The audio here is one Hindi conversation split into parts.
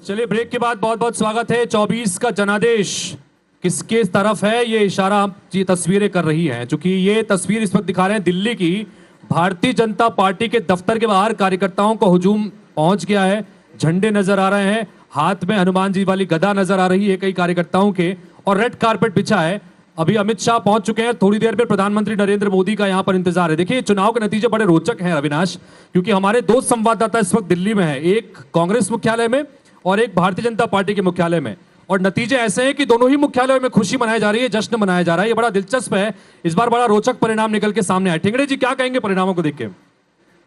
चलिए ब्रेक के बाद बहुत बहुत स्वागत है। 24 का जनादेश किसके तरफ है ये इशारा ये तस्वीरें कर रही हैं। चूंकि ये तस्वीर इस वक्त दिखा रहे हैं दिल्ली की, भारतीय जनता पार्टी के दफ्तर के बाहर कार्यकर्ताओं को हुजूम पहुंच गया है। झंडे नजर आ रहे हैं, हाथ में हनुमान जी वाली गदा नजर आ रही है कई कार्यकर्ताओं के, और रेड कारपेट बिछा है। अभी अमित शाह पहुंच चुके हैं, थोड़ी देर में प्रधानमंत्री नरेंद्र मोदी का यहां पर इंतजार है। देखिए चुनाव के नतीजे बड़े रोचक हैं अविनाश, क्योंकि हमारे दो संवाददाता इस वक्त दिल्ली में है, एक कांग्रेस मुख्यालय में और एक भारतीय जनता पार्टी के मुख्यालय में, और नतीजे ऐसे हैं कि दोनों ही मुख्यालयों में खुशी मनाई जा रही है, जश्न मनाया जा रहा है। ये बड़ा दिलचस्प है, इस बार बड़ा रोचक परिणाम निकल के सामने आए। ठिंगड़े जी क्या कहेंगे परिणामों को देख के?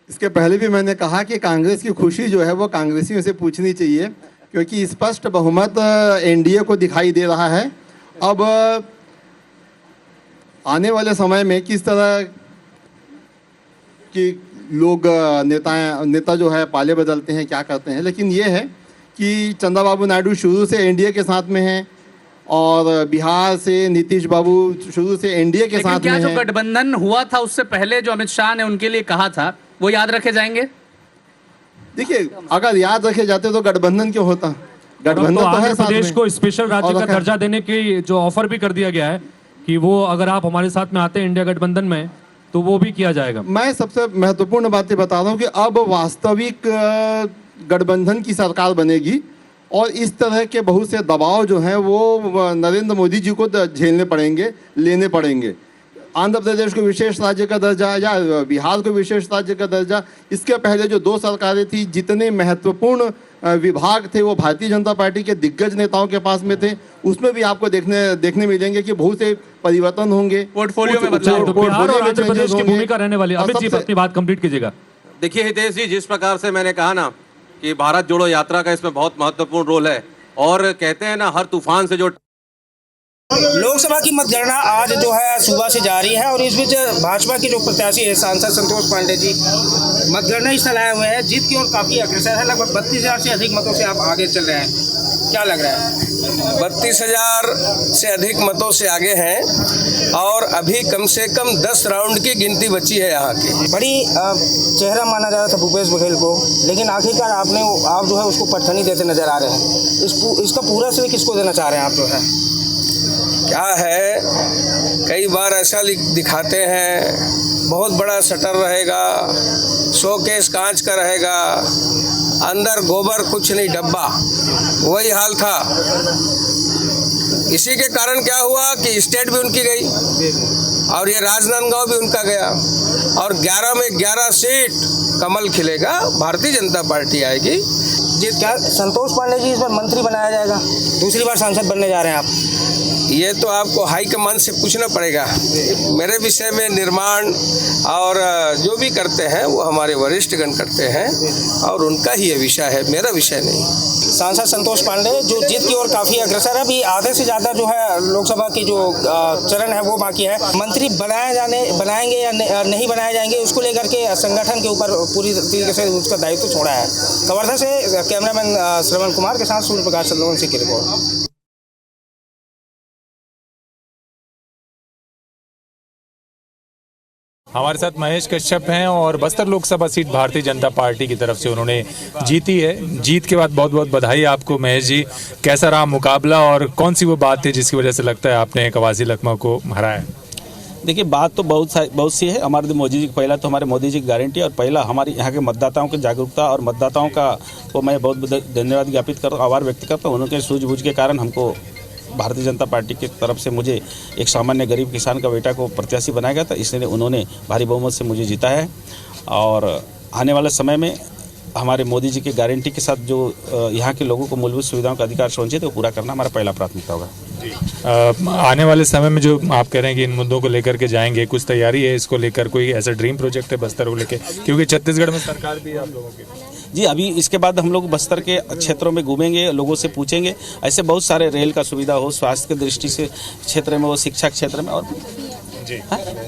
इसके पहले भी मैंने कहा कि कांग्रेस की खुशी जो है वो कांग्रेसियों से पूछनी चाहिए, क्योंकि स्पष्ट बहुमत एनडीए को दिखाई दे रहा है। अब आने वाले समय में किस तरह कि लोग नेता जो है पाले बदलते हैं, क्या करते हैं, लेकिन ये है कि चंद्रबाबू नायडू शुरू से एनडीए के साथ में हैं और बिहार से नीतीश बाबू शुरू से एनडीए के साथ में हैं। जो गठबंधन हुआ था उससे पहले जो अमित शाह ने उनके लिए कहा था वो याद रखे जाएंगे? देखिए, अगर याद रखे जाते तो गठबंधन क्यों होता? गठबंधन तो आंध्र प्रदेश को स्पेशल राज्य का दर्जा देने की जो ऑफर भी कर दिया गया है कि वो अगर आप हमारे साथ में आते हैं इंडिया गठबंधन में तो वो भी किया जाएगा। मैं सबसे महत्वपूर्ण बात बता रहा हूँ कि अब वास्तविक गठबंधन की सरकार बनेगी और इस तरह के बहुत से दबाव जो हैं वो नरेंद्र मोदी जी को झेलने पड़ेंगे, लेने पड़ेंगे। आंध्र प्रदेश को विशेष राज्य का दर्जा या बिहार को विशेष राज्य का दर्जा, इसके पहले जो दो सरकारें थी, जितने महत्वपूर्ण विभाग थे वो भारतीय जनता पार्टी के दिग्गज नेताओं के पास में थे, उसमें भी आपको देखने मिलेंगे कि बहुत से परिवर्तन होंगे पोर्टफोलियो में बदलाव। तो बिहार और आंध्र प्रदेश की भूमिका रहने वाली। अमित जी अपनी बात कंप्लीट कीजिएगा। देखिए हितेश जी, जिस प्रकार से मैंने कहा ना कि भारत जोड़ो यात्रा का इसमें बहुत महत्वपूर्ण रोल है, और कहते हैं ना हर तूफान से जो लोकसभा की मतगणना आज जो है सुबह से जारी है, और इस बीच भाजपा के जो प्रत्याशी है सांसद संतोष पांडे जी मतगणना स्थल आए हुए हैं। जीत की ओर काफी अग्रसर है, लगभग 32,000 से अधिक मतों से आप आगे चल रहे हैं, क्या लग रहा है? 32,000 से अधिक मतों से आगे हैं और अभी कम से कम 10 राउंड की गिनती बची है यहाँ की। बड़ी चेहरा माना जा रहा था भूपेश बघेल को, लेकिन आखिरकार आप जो है उसको पटखनी देते नजर आ रहे हैं। इसका पूरा श्रेय किसको देना चाह रहे हैं आप? जो है क्या है, कई बार ऐसा दिखाते हैं बहुत बड़ा शटर रहेगा, शोकेस कांच का रहेगा, अंदर गोबर कुछ नहीं डब्बा, वही हाल था। इसी के कारण क्या हुआ कि स्टेट भी उनकी गई और ये राजनांदगांव भी उनका गया, और 11 में 11 सीट कमल खिलेगा, भारतीय जनता पार्टी आएगी। क्या संतोष पांडे जी इस बार मंत्री बनाया जाएगा? दूसरी बार सांसद बनने जा रहे हैं आप? ये तो आपको हाईकमान से पूछना पड़ेगा। मेरे विषय में निर्माण और जो भी करते हैं वो हमारे वरिष्ठगण करते हैं और उनका ही ये विषय है, मेरा विषय नहीं। सांसद संतोष पांडे जो जीत की ओर काफी अग्रसर है, अभी आधे से ज्यादा जो है लोकसभा की जो चरण है वो बाकी है। मंत्री बनाएंगे या नहीं बनाए जाएंगे, उसको लेकर के संगठन के ऊपर पूरी तरीके से उसका दायित्व छोड़ा है। कवर्धा से कैमरामैन श्रवण कुमार के साथ सूर्य प्रकाश चंद्रवंशी की रिपोर्ट। हमारे साथ महेश कश्यप हैं और बस्तर लोकसभा सीट भारतीय जनता पार्टी की तरफ से उन्होंने जीती है। जीत के बाद बहुत बहुत बधाई आपको महेश जी। कैसा रहा मुकाबला और कौन सी वो बात थी जिसकी वजह से लगता है आपने कवासी लखमा को हराया? देखिए, बात तो बहुत सी है। हमारे मोदी जी पहला तो हमारे मोदी जी की गारंटी, और पहला हमारी यहाँ के मतदाताओं की जागरूकता और मतदाताओं का को मैं बहुत धन्यवाद ज्ञापित करता हूँ, आभार व्यक्त करता हूँ। उनके सूझबूझ के कारण हमको भारतीय जनता पार्टी की तरफ से मुझे एक सामान्य गरीब किसान का बेटा को प्रत्याशी बनाया गया था, इसलिए उन्होंने भारी बहुमत से मुझे जीता है। और आने वाले समय में हमारे मोदी जी की गारंटी के साथ जो यहाँ के लोगों को मूलभूत सुविधाओं का अधिकार से वंचित है वो पूरा करना हमारा पहला प्राथमिकता होगा। आने वाले समय में जो आप कह रहे हैं कि इन मुद्दों को लेकर के जाएंगे, कुछ तैयारी है इसको लेकर? कोई ऐसा ड्रीम प्रोजेक्ट है बस्तर को लेकर, क्योंकि छत्तीसगढ़ में सरकार भी है आप लोगों की? जी, अभी इसके बाद हम लोग बस्तर के क्षेत्रों में घूमेंगे, लोगों से पूछेंगे। ऐसे बहुत सारे रेल का सुविधा हो, स्वास्थ्य की दृष्टि से क्षेत्र में हो, शिक्षा क्षेत्र में। और जी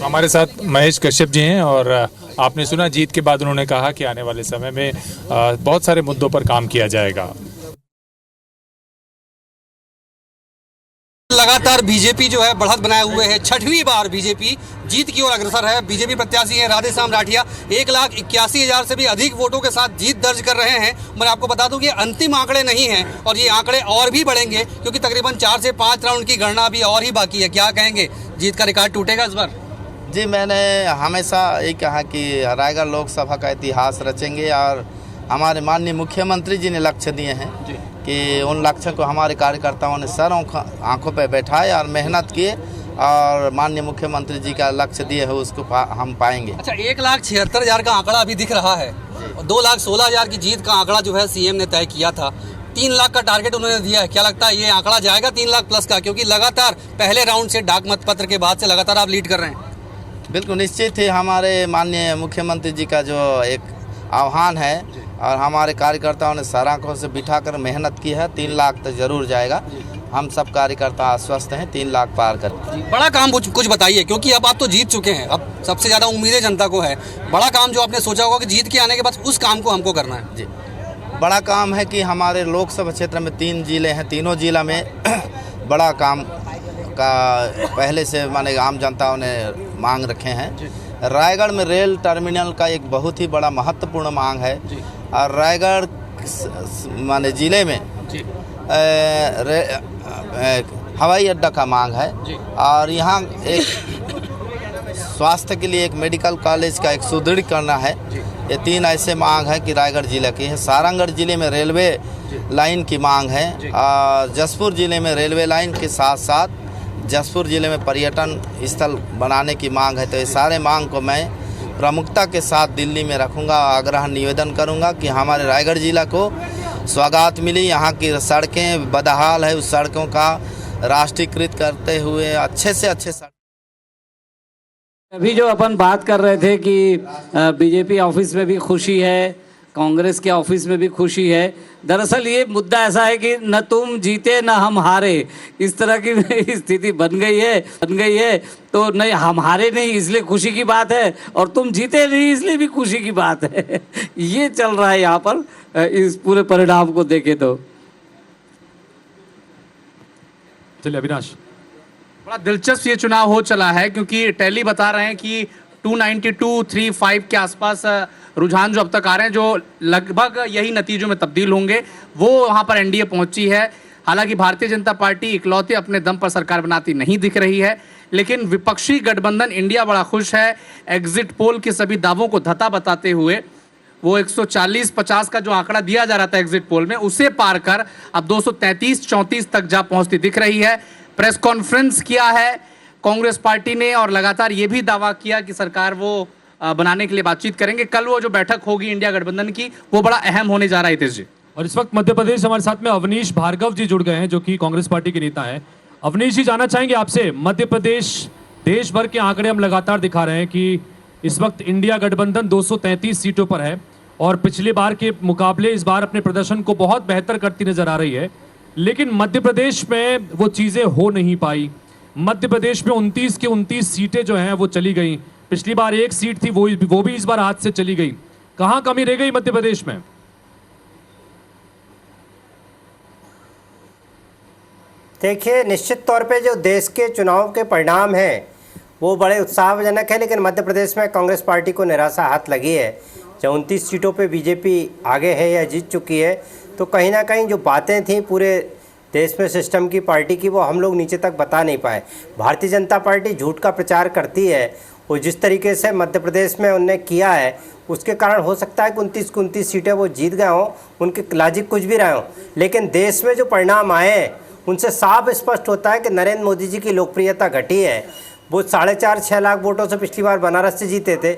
हमारे साथ महेश कश्यप जी हैं और आपने सुना जीत के बाद उन्होंने कहा कि आने वाले समय में बहुत सारे मुद्दों पर काम किया जाएगा। लगातार बीजेपी जो है बढ़त बनाए हुए है। छठवीं बार बीजेपी जीत की ओर अग्रसर है। बीजेपी प्रत्याशी हैं राधेश्याम राठिया 1,81,000 से भी अधिक वोटों के साथ जीत दर्ज कर रहे हैं। मैं आपको बता दूं कि अंतिम आंकड़े नहीं हैं और ये आंकड़े और भी बढ़ेंगे क्योंकि तकरीबन 4 से 5 राउंड की गणना अभी और ही बाकी है। क्या कहेंगे, जीत का रिकॉर्ड टूटेगा इस बार? जी, मैंने हमेशा ये कहा कि रायगढ़ लोकसभा का इतिहास रचेंगे और हमारे माननीय मुख्यमंत्री जी ने लक्ष्य दिए हैं कि उन लक्ष्यों को हमारे कार्यकर्ताओं ने सर आंखों पर बैठाए और मेहनत किए और माननीय मुख्यमंत्री जी का लक्ष्य दिए है उसको हम पाएंगे। अच्छा, 1,76,000 का आंकड़ा अभी दिख रहा है। 2,16,000 की जीत का आंकड़ा जो है सीएम ने तय किया था। 3 लाख का टारगेट उन्होंने दिया है। क्या लगता है ये आंकड़ा जाएगा 3 लाख प्लस का? क्योंकि लगातार पहले राउंड से डाक मत पत्र के बाद से लगातार आप लीड कर रहे हैं। बिल्कुल निश्चित ही हमारे माननीय मुख्यमंत्री जी का जो एक आह्वान है और हमारे कार्यकर्ताओं ने सर आंखों से बिठाकर मेहनत की है। 3 लाख तक जरूर जाएगा। हम सब कार्यकर्ता आश्वस्त हैं 3 लाख पार कर। बड़ा काम कुछ बताइए, क्योंकि अब आप तो जीत चुके हैं। अब सबसे ज़्यादा उम्मीदें जनता को है। बड़ा काम जो आपने सोचा होगा कि जीत के आने के बाद उस काम को हमको करना है। जी, बड़ा काम है कि हमारे लोकसभा क्षेत्र में 3 जिले हैं। तीनों जिला में बड़ा काम का पहले से माने आम जनताओं ने मांग रखे हैं। रायगढ़ में रेल टर्मिनल का एक बहुत ही बड़ा महत्वपूर्ण मांग है और रायगढ़ माने जिले में हवाई अड्डा का मांग है और यहाँ एक स्वास्थ्य के लिए एक मेडिकल कॉलेज का एक सुदृढ़ करना है। ये 3 ऐसे मांग है कि रायगढ़ जिले की है। सारंगढ़ जिले में रेलवे लाइन की मांग है और जसपुर जिले में रेलवे लाइन के साथ साथ जसपुर जिले में पर्यटन स्थल बनाने की मांग है। तो ये सारे मांग को मैं प्रमुखता के साथ दिल्ली में रखूंगा। आग्रह निवेदन करूंगा कि हमारे रायगढ़ जिला को सौगात मिली। यहाँ की सड़कें बदहाल है, उस सड़कों का राष्ट्रीयकृत करते हुए अच्छे से अच्छे सड़क। अभी जो अपन बात कर रहे थे कि बीजेपी ऑफिस में भी खुशी है, कांग्रेस के ऑफिस में भी खुशी है। दरअसल ये मुद्दा ऐसा है कि न तुम जीते न हम हारे, इस तरह की स्थिति बन गई है। तो नहीं, हम हारे नहीं इसलिए खुशी की बात है और तुम जीते नहीं इसलिए भी खुशी की बात है। ये चल रहा है यहाँ पर इस पूरे परिणाम को देखे तो। चलिए अविनाश, बड़ा दिलचस्प ये चुनाव हो चला है क्योंकि टैली बता रहे हैं कि 292-35 के आसपास रुझान जो अब तक आ रहे हैं, जो लगभग यही नतीजों में तब्दील होंगे, वो वहाँ पर एनडीए पहुंची है। हालांकि भारतीय जनता पार्टी इकलौते अपने दम पर सरकार बनाती नहीं दिख रही है, लेकिन विपक्षी गठबंधन इंडिया बड़ा खुश है। एग्जिट पोल के सभी दावों को धता बताते हुए वो 140-50 का जो आंकड़ा दिया जा रहा था एग्जिट पोल में, उसे पार कर अब 233-34 तक जा पहुंचती दिख रही है। प्रेस कॉन्फ्रेंस किया है कांग्रेस पार्टी ने और लगातार ये भी दावा किया कि सरकार वो बनाने के लिए बातचीत करेंगे। कल वो जो बैठक होगी इंडिया गठबंधन की, वो बड़ा अहम होने जा रहा है हितेश जी। और इस वक्त मध्य प्रदेश हमारे साथ में अवनीश भार्गव जी जुड़ गए हैं जो कि कांग्रेस पार्टी के नेता हैं। अवनीश जी, जानना चाहेंगे आपसे, मध्य प्रदेश देश भर के आंकड़े हम लगातार दिखा रहे हैं कि इस वक्त इंडिया गठबंधन 233 सीटों पर है और पिछली बार के मुकाबले इस बार अपने प्रदर्शन को बहुत बेहतर करती नजर आ रही है। लेकिन मध्य प्रदेश में वो चीजें हो नहीं पाई। मध्य प्रदेश में 29 की 29 सीटें जो हैं वो चली गई। पिछली बार 1 सीट थी, वो भी इस बार हाथ से चली गई। कहां कमी रह गई मध्य प्रदेश में? देखिए, निश्चित तौर पे जो देश के चुनाव के परिणाम हैं वो बड़े उत्साहजनक है, लेकिन मध्य प्रदेश में कांग्रेस पार्टी को निराशा हाथ लगी है। जब 29 सीटों पे बीजेपी आगे है या जीत चुकी है, तो कहीं ना कहीं जो बातें थी पूरे देश में सिस्टम की पार्टी की, वो हम लोग नीचे तक बता नहीं पाए। भारतीय जनता पार्टी झूठ का प्रचार करती है और जिस तरीके से मध्य प्रदेश में उनने किया है उसके कारण हो सकता है कि 29 सीटें वो जीत गए हों, उनके लॉजिक कुछ भी रहे हों। लेकिन देश में जो परिणाम आए हैं उनसे साफ स्पष्ट होता है कि नरेंद्र मोदी जी की लोकप्रियता घटी है। वो 4.5-6 लाख वोटों से पिछली बार बनारस से जीते थे,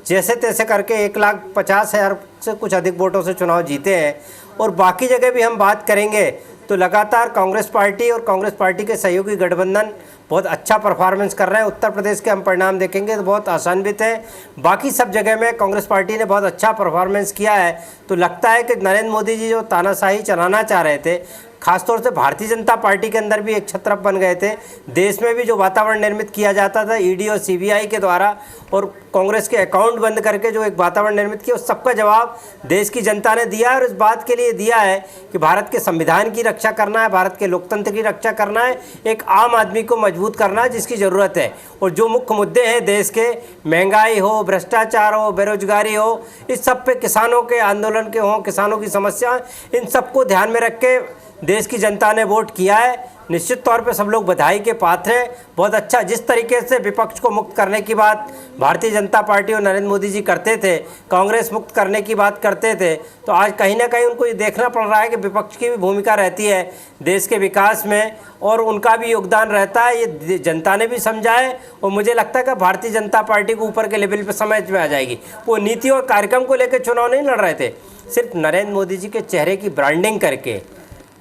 जैसे तैसे करके 1,50,000 से कुछ अधिक वोटों से चुनाव जीते हैं। और बाकी जगह भी हम बात करेंगे तो लगातार कांग्रेस पार्टी और कांग्रेस पार्टी के सहयोगी गठबंधन बहुत अच्छा परफॉर्मेंस कर रहे हैं। उत्तर प्रदेश के हम परिणाम देखेंगे तो बहुत आशान्वित हैं। बाकी सब जगह में कांग्रेस पार्टी ने बहुत अच्छा परफॉर्मेंस किया है। तो लगता है कि नरेंद्र मोदी जी जो तानाशाही चलाना चाह रहे थे, खासतौर से भारतीय जनता पार्टी के अंदर भी एक छत्रप बन गए थे। देश में भी जो वातावरण निर्मित किया जाता था ईडी और सीबीआई के द्वारा, और कांग्रेस के अकाउंट बंद करके जो एक वातावरण निर्मित किया, उस सबका जवाब देश की जनता ने दिया है। और इस बात के लिए दिया है कि भारत के संविधान की रक्षा करना है, भारत के लोकतंत्र की रक्षा करना है, एक आम आदमी को मजबूत करना है जिसकी ज़रूरत है। और जो मुख्य मुद्दे हैं देश के, महंगाई हो, भ्रष्टाचार हो, बेरोजगारी हो, इस सब पे किसानों के आंदोलन के हों, किसानों की समस्या, इन सबको ध्यान में रख के देश की जनता ने वोट किया है। निश्चित तौर पे सब लोग बधाई के पात्र हैं। बहुत अच्छा, जिस तरीके से विपक्ष को मुक्त करने की बात भारतीय जनता पार्टी और नरेंद्र मोदी जी करते थे, कांग्रेस मुक्त करने की बात करते थे, तो आज कहीं ना कहीं उनको ये देखना पड़ रहा है कि विपक्ष की भी भूमिका रहती है देश के विकास में, और उनका भी योगदान रहता है। ये जनता ने भी समझा है, और मुझे लगता है कि भारतीय जनता पार्टी को ऊपर के लेवल पर समझ में आ जाएगी। वो नीति और कार्यक्रम को लेकर चुनाव नहीं लड़ रहे थे, सिर्फ नरेंद्र मोदी जी के चेहरे की ब्रांडिंग करके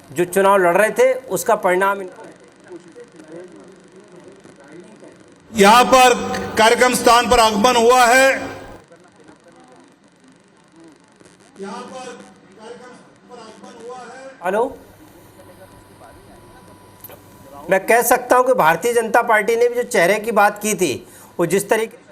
जो चुनाव लड़ रहे थे, उसका परिणाम यहाँ पर कार्यक्रम स्थान पर आगमन हुआ है। यहाँ पर कार्यक्रम पर आगमन हुआ है। हेलो, मैं कह सकता हूं कि भारतीय जनता पार्टी ने भी जो चेहरे की बात की थी, वो जिस तरीके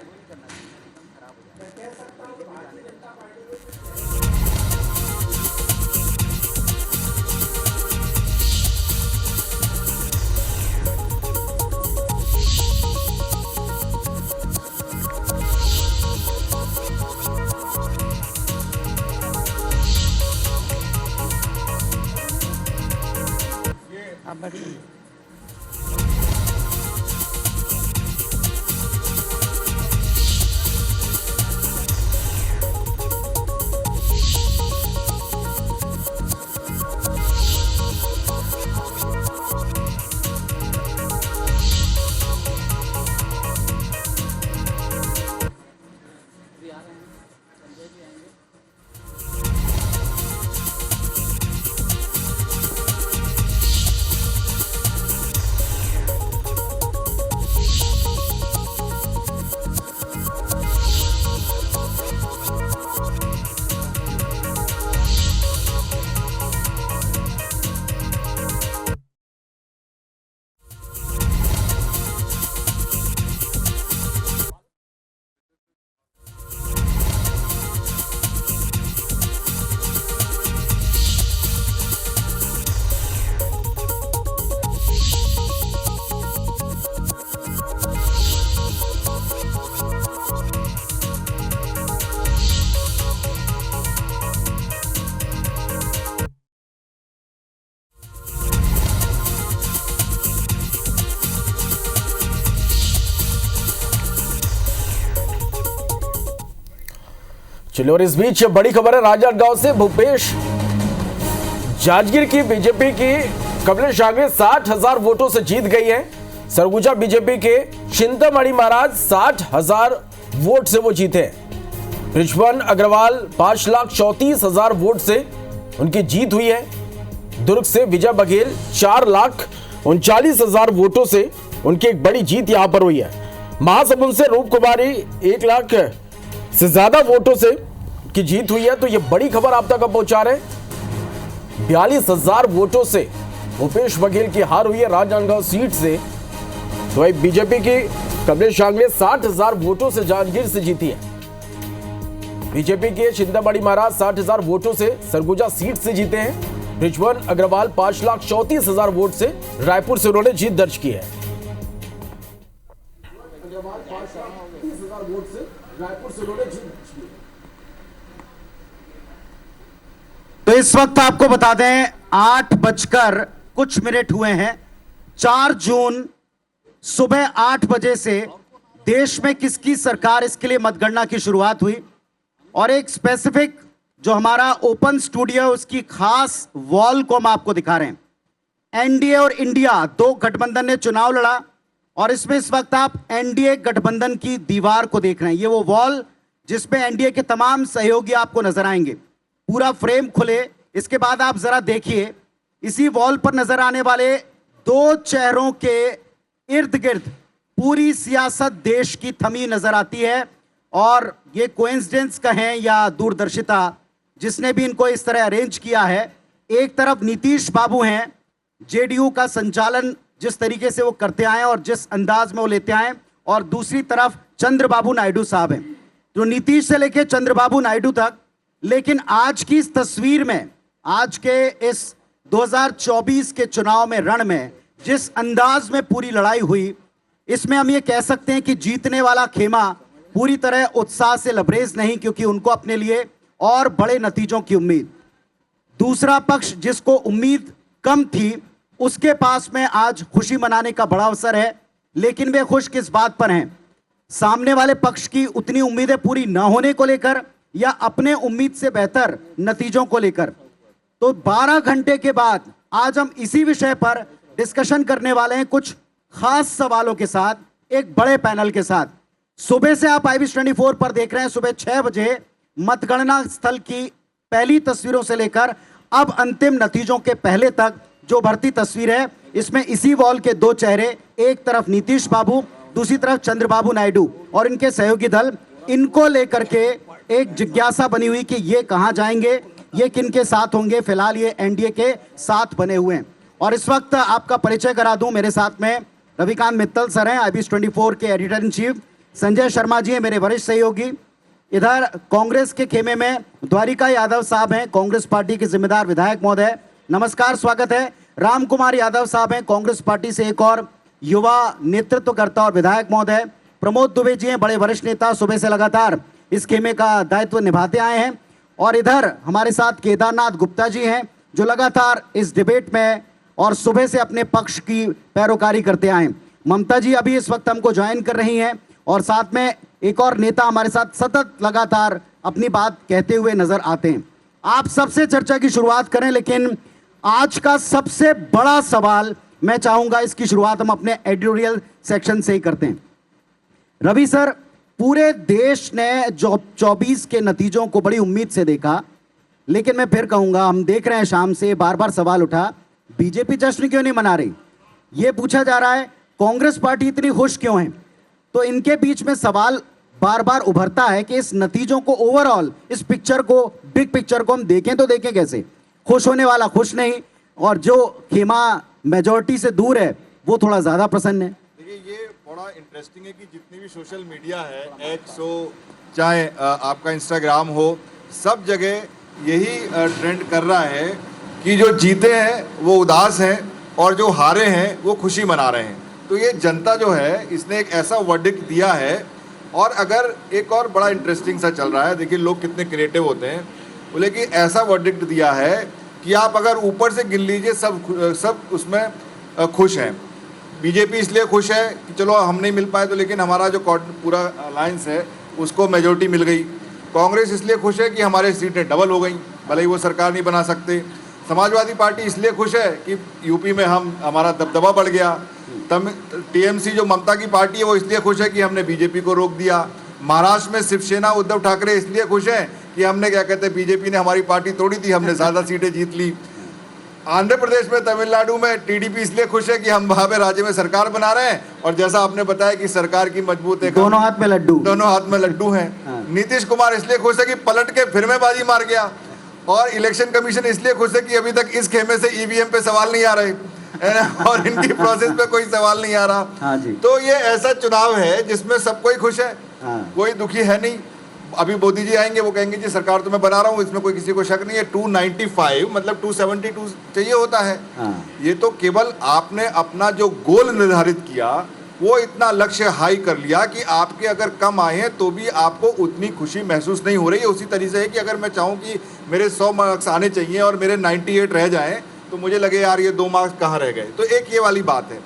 चलिए, और इस बीच बड़ी खबर है राजनांदगांव से। भूपेश जांजगीर की बीजेपी की कमलेश आंगरे 60,000 वोटों से जीत गई हैं। सरगुजा बीजेपी के चिंतामणि महाराज 60,000 वोट से वो जीते हैं। रिजवान अग्रवाल 5,34,000 वोट से उनकी जीत हुई है। दुर्ग से विजय बघेल 4,39,000 वोटों से उनकी एक बड़ी जीत यहां पर हुई है। महासमुंद से रूप कुमारी 1 लाख से ज्यादा वोटों से की जीत हुई है। तो ये बड़ी खबर आप तक पहुंचा रहे हैं। 42,000 वोटों से भूपेश बघेल की हार हुई है राजनांदगांव सीट से। तो भाई बीजेपी की कमलेश आंगरे 60,000 वोटों से जांजगीर से जीती है। बीजेपी के चिंतामणि महाराज 60,000 वोटों से सरगुजा सीट से जीते हैं। रिजवान अग्रवाल 5,34,000 वोट से रायपुर से उन्होंने जीत दर्ज की है। तो इस वक्त आपको बता दें 8:00 हुए हैं। 4 जून सुबह 8 बजे से देश में किसकी सरकार, इसके लिए मतगणना की शुरुआत हुई। और एक स्पेसिफिक जो हमारा ओपन स्टूडियो है उसकी खास वॉल को हम आपको दिखा रहे हैं। एनडीए और इंडिया 2 गठबंधन ने चुनाव लड़ा, और इसमें इस वक्त आप एनडीए गठबंधन की दीवार को देख रहे हैं। ये वो वॉल जिसपे एनडीए के तमाम सहयोगी आपको नजर आएंगे। पूरा फ्रेम खुले, इसके बाद आप जरा देखिए, इसी वॉल पर नजर आने वाले 2 चेहरों के इर्द गिर्द पूरी सियासत देश की थमी नजर आती है। और ये कोइंसिडेंस कहें या दूरदर्शिता, जिसने भी इनको इस तरह अरेंज किया है, एक तरफ नीतीश बाबू हैं, जेडीयू का संचालन जिस तरीके से वो करते आए और जिस अंदाज में वो लेते आए, और दूसरी तरफ चंद्रबाबू नायडू साहब हैं, तो नीतीश से लेके चंद्रबाबू नायडू तक। लेकिन आज की इस तस्वीर में, आज के इस 2024 के चुनाव में, रण में जिस अंदाज में पूरी लड़ाई हुई, इसमें हम ये कह सकते हैं कि जीतने वाला खेमा पूरी तरह उत्साह से लबरेज नहीं, क्योंकि उनको अपने लिए और बड़े नतीजों की उम्मीद। दूसरा पक्ष जिसको उम्मीद कम थी, उसके पास में आज खुशी मनाने का बड़ा अवसर है। लेकिन वे खुश किस बात पर हैं? सामने वाले पक्ष की उतनी उम्मीदें पूरी न होने को लेकर या अपने उम्मीद से बेहतर नतीजों को लेकर। तो 12 घंटे के बाद आज हम इसी विषय पर डिस्कशन करने वाले हैं, कुछ खास सवालों के साथ, एक बड़े पैनल के साथ। सुबह से आप IBS24 पर देख रहे हैं। सुबह 6 बजे मतगणना स्थल की पहली तस्वीरों से लेकर अब अंतिम नतीजों के पहले तक जो बढ़ती तस्वीर है, इसमें इसी वॉल के दो चेहरे, एक तरफ नीतीश बाबू, दूसरी तरफ चंद्रबाबू नायडू और इनके सहयोगी दल, इनको लेकर के एक जिज्ञासा बनी हुई कि ये कहां जाएंगे, ये किन के साथ होंगे। फिलहाल ये एनडीए के साथ बने हुए हैं। और इस वक्त आपका परिचय करा दूं, मेरे साथ में रविकांत मित्तल सर हैं, IBS24 के editor in chief. Sanjay Sharma ji हैं मेरे वरिष्ठ सहयोगी। इधर कांग्रेस के खेमे में द्वारिका यादव साहब हैं, कांग्रेस पार्टी के जिम्मेदार विधायक महोदय, नमस्कार, स्वागत है। राम कुमार यादव साहब हैं, कांग्रेस पार्टी से एक और युवा नेतृत्वकर्ता और विधायक महोदय। प्रमोद दुबे जी हैं, बड़े वरिष्ठ नेता, सुबह से लगातार इस खेमे का दायित्व निभाते आए हैं। और इधर हमारे साथ केदारनाथ गुप्ता जी हैं, जो लगातार इस डिबेट में और सुबह से अपने पक्ष की पैरोकारी करते आए। ममता जी अभी इस वक्त हमको ज्वाइन कर रही हैं, और साथ में एक और नेता हमारे साथ सतत लगातार अपनी बात कहते हुए नजर आते हैं। आप सबसे चर्चा की शुरुआत करें, लेकिन आज का सबसे बड़ा सवाल मैं चाहूंगा, इसकी शुरुआत हम अपने एडिटोरियल सेक्शन से ही करते हैं। रवि सर, पूरे देश ने जो 24 के नतीजों को बड़ी उम्मीद से देखा, लेकिन मैं फिर कहूंगा, हम देख रहे हैं शाम से बार बार सवाल उठा, बीजेपी जश्न क्यों नहीं मना रही? ये पूछा जा रहा है, कांग्रेस पार्टी इतनी खुश क्यों है? तो इनके बीच में सवाल बार बार उभरता है कि इस नतीजों को, ओवरऑल इस पिक्चर को, बिग पिक्चर को हम देखें तो देखें कैसे? खुश होने वाला खुश नहीं, और जो खेमा मेजॉरिटी से दूर है वो थोड़ा ज्यादा प्रसन्न है। देखिए, ये बड़ा इंटरेस्टिंग है कि जितनी भी सोशल मीडिया है, एक्स हो चाहे आपका इंस्टाग्राम हो, सब जगह यही ट्रेंड कर रहा है कि जो जीते हैं वो उदास हैं और जो हारे हैं वो खुशी मना रहे हैं। तो ये जनता जो है, इसने एक ऐसा वर्डिक्ट दिया है। और अगर एक और बड़ा इंटरेस्टिंग सा चल रहा है, देखिए लोग कितने क्रिएटिव होते हैं, बोले कि ऐसा वर्डिक्ट दिया है कि आप अगर ऊपर से गिन लीजिए सब उसमें खुश हैं। बीजेपी इसलिए खुश है कि चलो हम नहीं मिल पाए तो, लेकिन हमारा जो पूरा अलायंस है उसको मेजोरिटी मिल गई। कांग्रेस इसलिए खुश है कि हमारे सीटें डबल हो गई, भले ही वो सरकार नहीं बना सकते। समाजवादी पार्टी इसलिए खुश है कि यूपी में हमारा दबदबा बढ़ गया। टीएमसी जो ममता की पार्टी है वो इसलिए खुश है कि हमने बीजेपी को रोक दिया। महाराष्ट्र में शिवसेना उद्धव ठाकरे इसलिए खुश हैं कि हमने, क्या कहते हैं, बीजेपी ने हमारी पार्टी तोड़ी थी, हमने ज़्यादा सीटें जीत ली। आंध्र प्रदेश में, तमिलनाडु में टीडीपी इसलिए खुश है कि हम वहाँ पे राज्य में सरकार बना रहे हैं, और जैसा आपने बताया कि सरकार की मजबूत है, दोनों हाथ में लड्डू हैं। नीतीश कुमार इसलिए खुश है कि पलट के फिर में बाजी मार गया। और इलेक्शन कमीशन इसलिए खुश है कि अभी तक इस खेमे से ईवीएम पे सवाल नहीं आ रहे और इनकी प्रोसेस पे कोई सवाल नहीं आ रहा। हाँ जी। तो ये ऐसा चुनाव है जिसमें सब कोई खुश है, कोई दुखी है नहीं। अभी मोदी जी आएंगे, वो कहेंगे जी सरकार तो मैं बना रहा हूँ, इसमें कोई किसी को शक नहीं है। 295 मतलब 272 चाहिए होता है। ये तो केवल आपने अपना जो गोल निर्धारित किया, वो इतना लक्ष्य हाई कर लिया कि आपके अगर कम आए हैं तो भी आपको उतनी खुशी महसूस नहीं हो रही है। उसी तरीके से है कि अगर मैं चाहूँ कि मेरे 100 मार्क्स आने चाहिए और मेरे 98 रह जाएं, तो मुझे लगे यार ये 2 मार्क्स कहाँ रह गए। तो एक ये वाली बात है।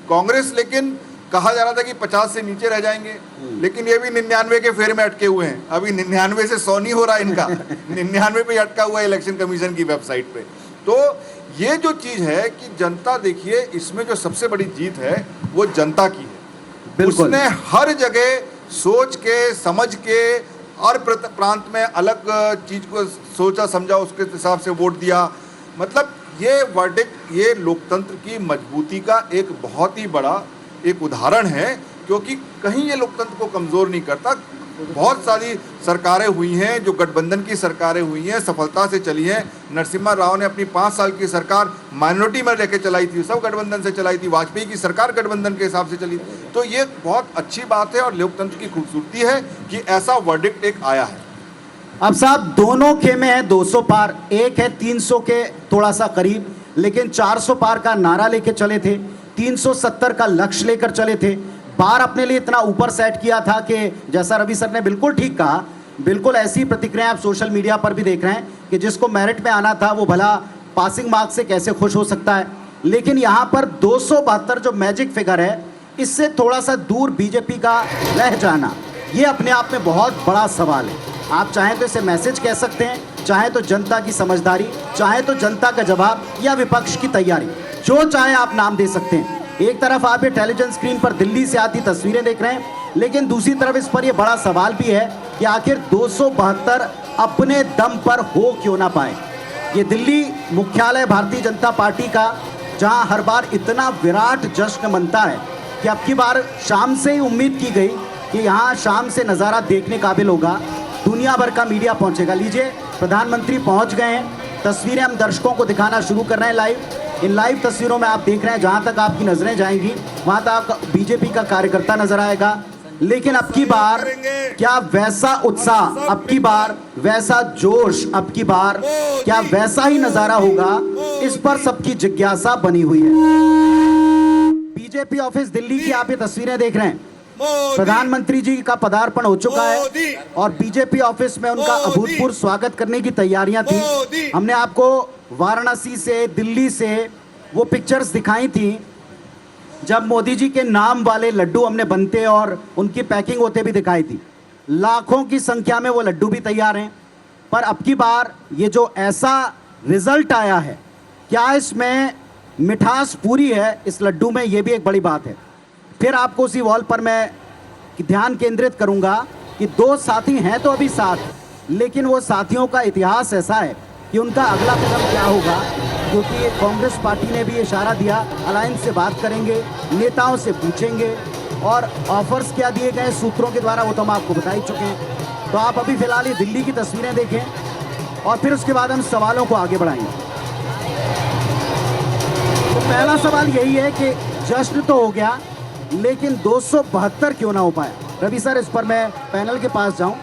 कांग्रेस, लेकिन कहा जा रहा था कि 50 से नीचे रह जाएंगे, लेकिन ये भी 99 के फेर में अटके हुए हैं। अभी 99 से 100 नहीं हो रहा इनका 99 पे अटका हुआ है इलेक्शन कमीशन की वेबसाइट पे। तो ये जो चीज है कि जनता, देखिए इसमें जो सबसे बड़ी जीत है वो जनता की है। उसने हर जगह सोच के, समझ के, और प्रांत में अलग चीज को सोचा समझा, उसके हिसाब से वोट दिया। मतलब ये वर्डिक्ट, ये लोकतंत्र की मजबूती का एक बहुत ही बड़ा एक उदाहरण है, क्योंकि कहीं ये लोकतंत्र को कमज़ोर नहीं करता। बहुत सारी सरकारें हुई हैं, जो गठबंधन की सरकारें हुई हैं, सफलता से चली हैं। नरसिम्हा राव ने अपनी 5 साल की सरकार माइनॉरिटी में लेके चलाई थी, सब गठबंधन से चलाई थी। वाजपेयी की सरकार गठबंधन के हिसाब से चली। तो ये बहुत अच्छी बात है और लोकतंत्र की खूबसूरती है कि ऐसा वर्डिक्ट एक आया है। अब साहब दोनों खेमे हैं 200 पार, एक है 300 के थोड़ा सा करीब, लेकिन 400 पार का नारा लेके चले थे, 370 का लक्ष्य लेकर चले थे। बार अपने लिए इतना ऊपर सेट किया था कि जैसा रवि सर ने बिल्कुल ठीक कहा, बिल्कुल ऐसी प्रतिक्रियाएं आप सोशल मीडिया पर भी देख रहे हैं कि जिसको मेरिट में आना था वो भला पासिंग मार्क्स से कैसे खुश हो सकता है। लेकिन यहाँ पर 272 जो मैजिक फिगर है, इससे थोड़ा सा दूर बीजेपी का रह जाना, ये अपने आप में बहुत बड़ा सवाल है। आप चाहें तो इसे मैसेज कह सकते हैं, चाहे तो जनता की समझदारी, चाहे तो जनता का जवाब या विपक्ष की तैयारी, जो चाहे आप नाम दे सकते हैं। एक तरफ आप ये टेलीविजन स्क्रीन पर दिल्ली से आती तस्वीरें देख रहे हैं, लेकिन दूसरी तरफ इस पर ये बड़ा सवाल भी है कि आखिर 272 अपने दम पर हो क्यों ना पाए। ये दिल्ली मुख्यालय भारतीय जनता पार्टी का, जहां हर बार इतना विराट जश्न मनता है कि अब की बार शाम से ही उम्मीद की गई कि यहाँ शाम से नज़ारा देखने काबिल होगा, दुनिया भर का मीडिया पहुंचेगा। लीजिए प्रधानमंत्री पहुंच गए हैं, तस्वीरें हम दर्शकों को दिखाना शुरू कर रहे हैं लाइव। इन लाइव तस्वीरों में आप देख रहे हैं, जहां तक आपकी नजरें जाएंगी वहां तक बीजेपी का कार्यकर्ता नजर आएगा। लेकिन अब की बार क्या वैसा उत्साह, अब की बार वैसा जोश, अब की बार क्या वैसा ही नजारा होगा, इस पर सबकी जिज्ञासा बनी हुई है। बीजेपी ऑफिस दिल्ली की आप ये तस्वीरें देख रहे हैं, प्रधानमंत्री जी का पदार्पण हो चुका है और बीजेपी ऑफिस में उनका अभूतपूर्व स्वागत करने की तैयारियां थी। हमने आपको वाराणसी से, दिल्ली से वो पिक्चर्स दिखाई थी जब मोदी जी के नाम वाले लड्डू हमने बनते और उनकी पैकिंग होते भी दिखाई थी। लाखों की संख्या में वो लड्डू भी तैयार हैं, पर अब की बार ये जो ऐसा रिजल्ट आया है, क्या इसमें मिठास पूरी है इस लड्डू में, ये भी एक बड़ी बात है। फिर आपको उसी वॉल पर मैं ध्यान केंद्रित करूंगा कि 2 साथी हैं तो अभी साथ, लेकिन वो साथियों का इतिहास ऐसा है कि उनका अगला कदम क्या होगा, क्योंकि कांग्रेस पार्टी ने भी इशारा दिया अलायंस से बात करेंगे, नेताओं से पूछेंगे और ऑफर्स क्या दिए गए सूत्रों के द्वारा वो तो हम आपको बता ही चुके हैं। तो आप अभी फिलहाल ये दिल्ली की तस्वीरें देखें और फिर उसके बाद हम सवालों को आगे बढ़ाएंगे। तो पहला सवाल यही है कि जश्न तो हो गया, लेकिन 272 क्यों ना हो पाया। रवि सर, इस पर मैं पैनल के पास जाऊं।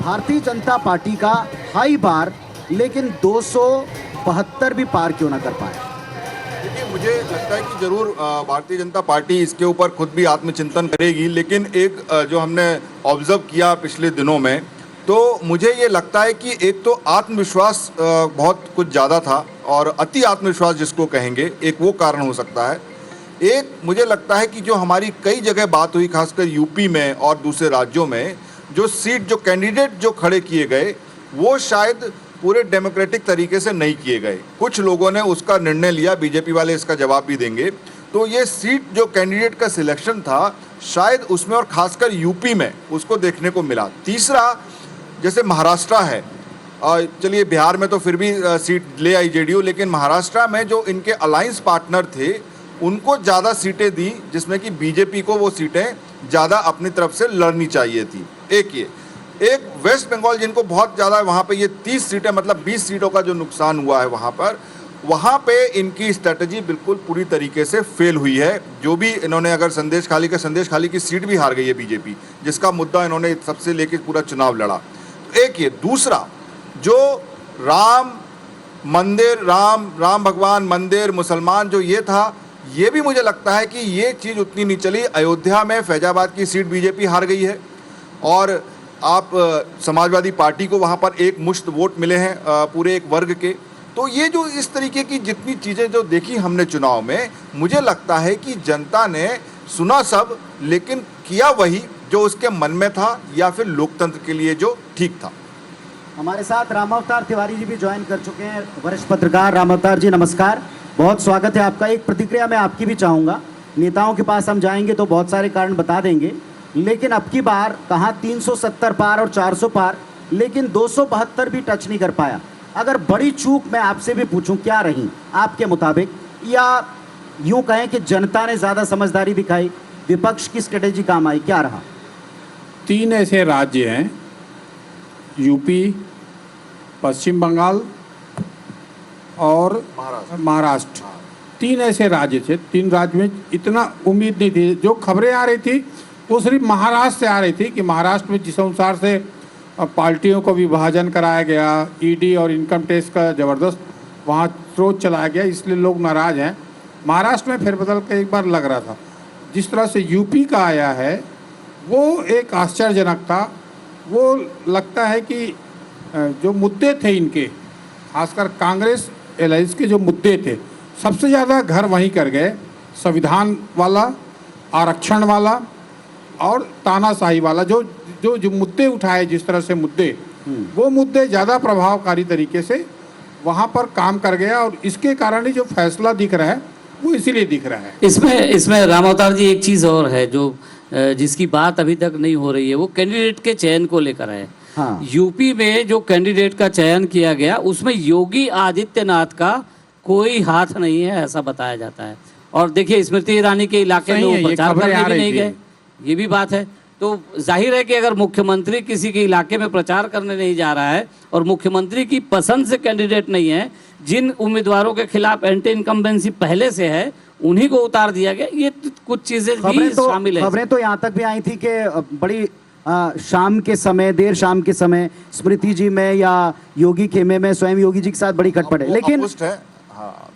भारतीय जनता पार्टी का हाई बार, लेकिन 272 भी पार क्यों ना कर पाए। देखिए, मुझे लगता है कि जरूर भारतीय जनता पार्टी इसके ऊपर खुद भी आत्मचिंतन करेगी, लेकिन एक जो हमने ऑब्जर्व किया पिछले दिनों में, तो मुझे ये लगता है कि एक तो आत्मविश्वास बहुत कुछ ज़्यादा था और अति आत्मविश्वास जिसको कहेंगे, एक वो कारण हो सकता है। एक मुझे लगता है कि जो हमारी कई जगह बात हुई, खासकर यूपी में और दूसरे राज्यों में, जो सीट, जो कैंडिडेट जो खड़े किए गए, वो शायद पूरे डेमोक्रेटिक तरीके से नहीं किए गए। कुछ लोगों ने उसका निर्णय लिया, बीजेपी वाले इसका जवाब भी देंगे। तो ये सीट जो कैंडिडेट का सिलेक्शन था, शायद उसमें और खासकर यूपी में उसको देखने को मिला। तीसरा, जैसे महाराष्ट्र है, चलिए बिहार में तो फिर भी सीट ले आई जेडीयू, लेकिन महाराष्ट्र में जो इनके अलायंस पार्टनर थे उनको ज़्यादा सीटें दी, जिसमें कि बीजेपी को वो सीटें ज़्यादा अपनी तरफ से लड़नी चाहिए थी। एक वेस्ट बंगाल, जिनको बहुत ज़्यादा वहाँ पे ये 30 सीटें, मतलब 20 सीटों का जो नुकसान हुआ है वहाँ पे इनकी स्ट्रेटजी बिल्कुल पूरी तरीके से फेल हुई है। जो भी इन्होंने, अगर संदेश खाली की सीट भी हार गई है बीजेपी, जिसका मुद्दा इन्होंने सबसे लेके पूरा चुनाव लड़ा। एक ये, दूसरा जो राम मंदिर, राम भगवान मंदिर, मुसलमान, जो ये था, ये भी मुझे लगता है कि ये चीज़ उतनी नहीं चली। अयोध्या में फैजाबाद की सीट बीजेपी हार गई है और आप समाजवादी पार्टी को वहाँ पर एक मुश्त वोट मिले हैं पूरे एक वर्ग के। तो ये जो इस तरीके की जितनी चीज़ें जो देखी हमने चुनाव में, मुझे लगता है कि जनता ने सुना सब, लेकिन किया वही जो उसके मन में था या फिर लोकतंत्र के लिए जो ठीक था। हमारे साथ राम अवतार तिवारी जी भी ज्वाइन कर चुके हैं, वरिष्ठ पत्रकार। राम अवतार जी नमस्कार, बहुत स्वागत है आपका। एक प्रतिक्रिया मैं आपकी भी चाहूँगा। नेताओं के पास हम जाएंगे तो बहुत सारे कारण बता देंगे, लेकिन अब की बार कहाँ 370 पार और 400 पार, लेकिन 272 भी टच नहीं कर पाया। अगर बड़ी चूक मैं आपसे भी पूछूं, क्या रही आपके मुताबिक, या यूं कहें कि जनता ने ज़्यादा समझदारी दिखाई, विपक्ष की स्ट्रेटेजी काम आई, क्या रहा? 3 ऐसे राज्य हैं, यूपी, पश्चिम बंगाल और महाराष्ट्र। 3 ऐसे राज्य थे। 3 राज्य में इतना उम्मीद नहीं थी। जो खबरें आ रही थी वो सिर्फ महाराष्ट्र से आ रही थी कि महाराष्ट्र में जिस अनुसार से पार्टियों को विभाजन कराया गया, ईडी और इनकम टैक्स का ज़बरदस्त वहाँ स्रोत चलाया गया, इसलिए लोग नाराज़ हैं। महाराष्ट्र में फेरबदल का एक बार लग रहा था। जिस तरह से यूपी का आया है वो एक आश्चर्यजनक था। वो लगता है कि जो मुद्दे थे इनके, खासकर कांग्रेस एलायंस के जो मुद्दे थे, सबसे ज़्यादा घर वहीं कर गए। संविधान वाला, आरक्षण वाला और तानाशाही वाला, जो मुद्दे उठाए, जिस तरह से मुद्दे, वो मुद्दे ज़्यादा प्रभावकारी तरीके से वहाँ पर काम कर गया। और इसके कारण ही जो फैसला दिख रहा है वो इसीलिए दिख रहा है। इसमें राम अवतार जी एक चीज़ और है जो जिसकी बात अभी तक नहीं हो रही है, वो कैंडिडेट के चयन को लेकर है। हाँ। यूपी में जो कैंडिडेट का चयन किया गया उसमें योगी आदित्यनाथ का कोई हाथ नहीं है, ऐसा बताया जाता है। और देखिए स्मृति ईरानी के इलाके में वो प्रचार करने भी नहीं गए, ये भी बात है। तो जाहिर है कि अगर मुख्यमंत्री किसी के इलाके में प्रचार करने नहीं जा रहा है और मुख्यमंत्री की पसंद से कैंडिडेट नहीं है, जिन उम्मीदवारों के खिलाफ एंटी इनकम्बेंसी पहले से है उन्हीं को उतार दिया गया। ये कुछ चीजें भी शामिल है। खबरें तो यहाँ तक भी आई थी कि बड़ी शाम के समय, देर शाम के समय स्मृति जी में या योगी खेमे में स्वयं योगी जी के साथ बड़ी खटपट है। लेकिन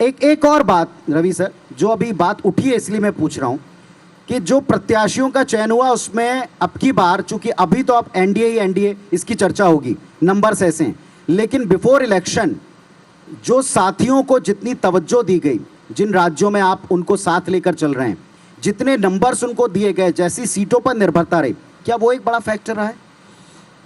एक और बात रवि सर, जो अभी बात उठी है इसलिए मैं पूछ रहा हूँ कि जो प्रत्याशियों का चयन हुआ उसमें अब की बार, चूंकि अभी तो अब एनडीए ही एनडीए इसकी चर्चा होगी, नंबर्स ऐसे हैं, लेकिन बिफोर इलेक्शन जो साथियों को जितनी तवज्जो दी गई, जिन राज्यों में आप उनको साथ लेकर चल रहे हैं, जितने नंबर्स उनको दिए गए, जैसी सीटों पर निर्भरता रही, क्या वो एक बड़ा फैक्टर रहा है?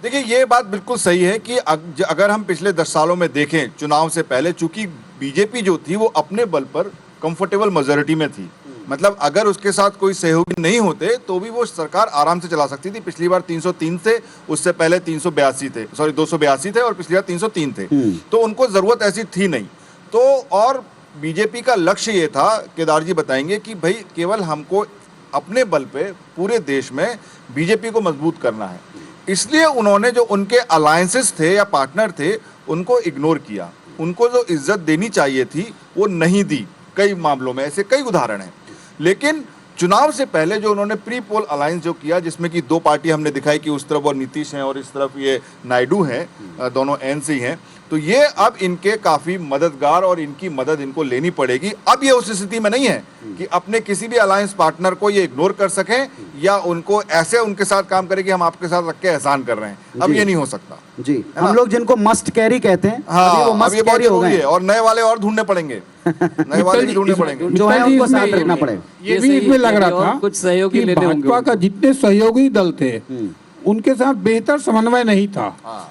देखिए, ये बात बिल्कुल सही है कि अगर हम पिछले 10 सालों में देखें, चुनाव से पहले चूंकि बीजेपी जो थी वो अपने बल पर कंफर्टेबल मेजोरिटी में थी। मतलब अगर उसके साथ कोई सहयोगी नहीं होते तो भी वो सरकार आराम से चला सकती थी। पिछली बार 303 थे, उससे पहले 282 थे और पिछली बार 303 थे। तो उनको जरूरत ऐसी थी नहीं। तो और बीजेपी का लक्ष्य ये था, केदार जी बताएंगे, कि भाई केवल हमको अपने बल पे पूरे देश में बीजेपी को मजबूत करना है। इसलिए उन्होंने जो उनके अलायंसेस थे या पार्टनर थे उनको इग्नोर किया। उनको जो इज्जत देनी चाहिए थी वो नहीं दी। कई मामलों में ऐसे कई उदाहरण हैं। लेकिन चुनाव से पहले जो उन्होंने प्री पोल अलायंस जो किया, जिसमें कि 2 पार्टी हमने दिखाई कि उस तरफ वो नीतीश हैं और इस तरफ ये नायडू हैं, दोनों एनसी हैं, तो ये अब इनके काफ़ी मददगार और इनकी मदद इनको लेनी पड़ेगी। अब ये उस स्थिति में नहीं है कि अपने किसी भी अलायंस पार्टनर को ये इग्नोर कर सकें या उनको ऐसे उनके साथ काम करें कि हम आपके साथ रख के एहसान कर रहे हैं। अब ये नहीं हो सकता जी। हम लोग जिनको मस्ट कैरी कहते हैं, हाँ, वो मस्ट कैरी हो गए और नए वाले और ढूंढने पड़ेंगे, नए वाले भी ढूंढने पड़ेंगे, जो है उनको साथ रखना पड़ेगा। ये भी इसमें लग रहा था कुछ सहयोगी भाजपा का जितने सहयोगी दल थे उनके साथ बेहतर समन्वय नहीं था।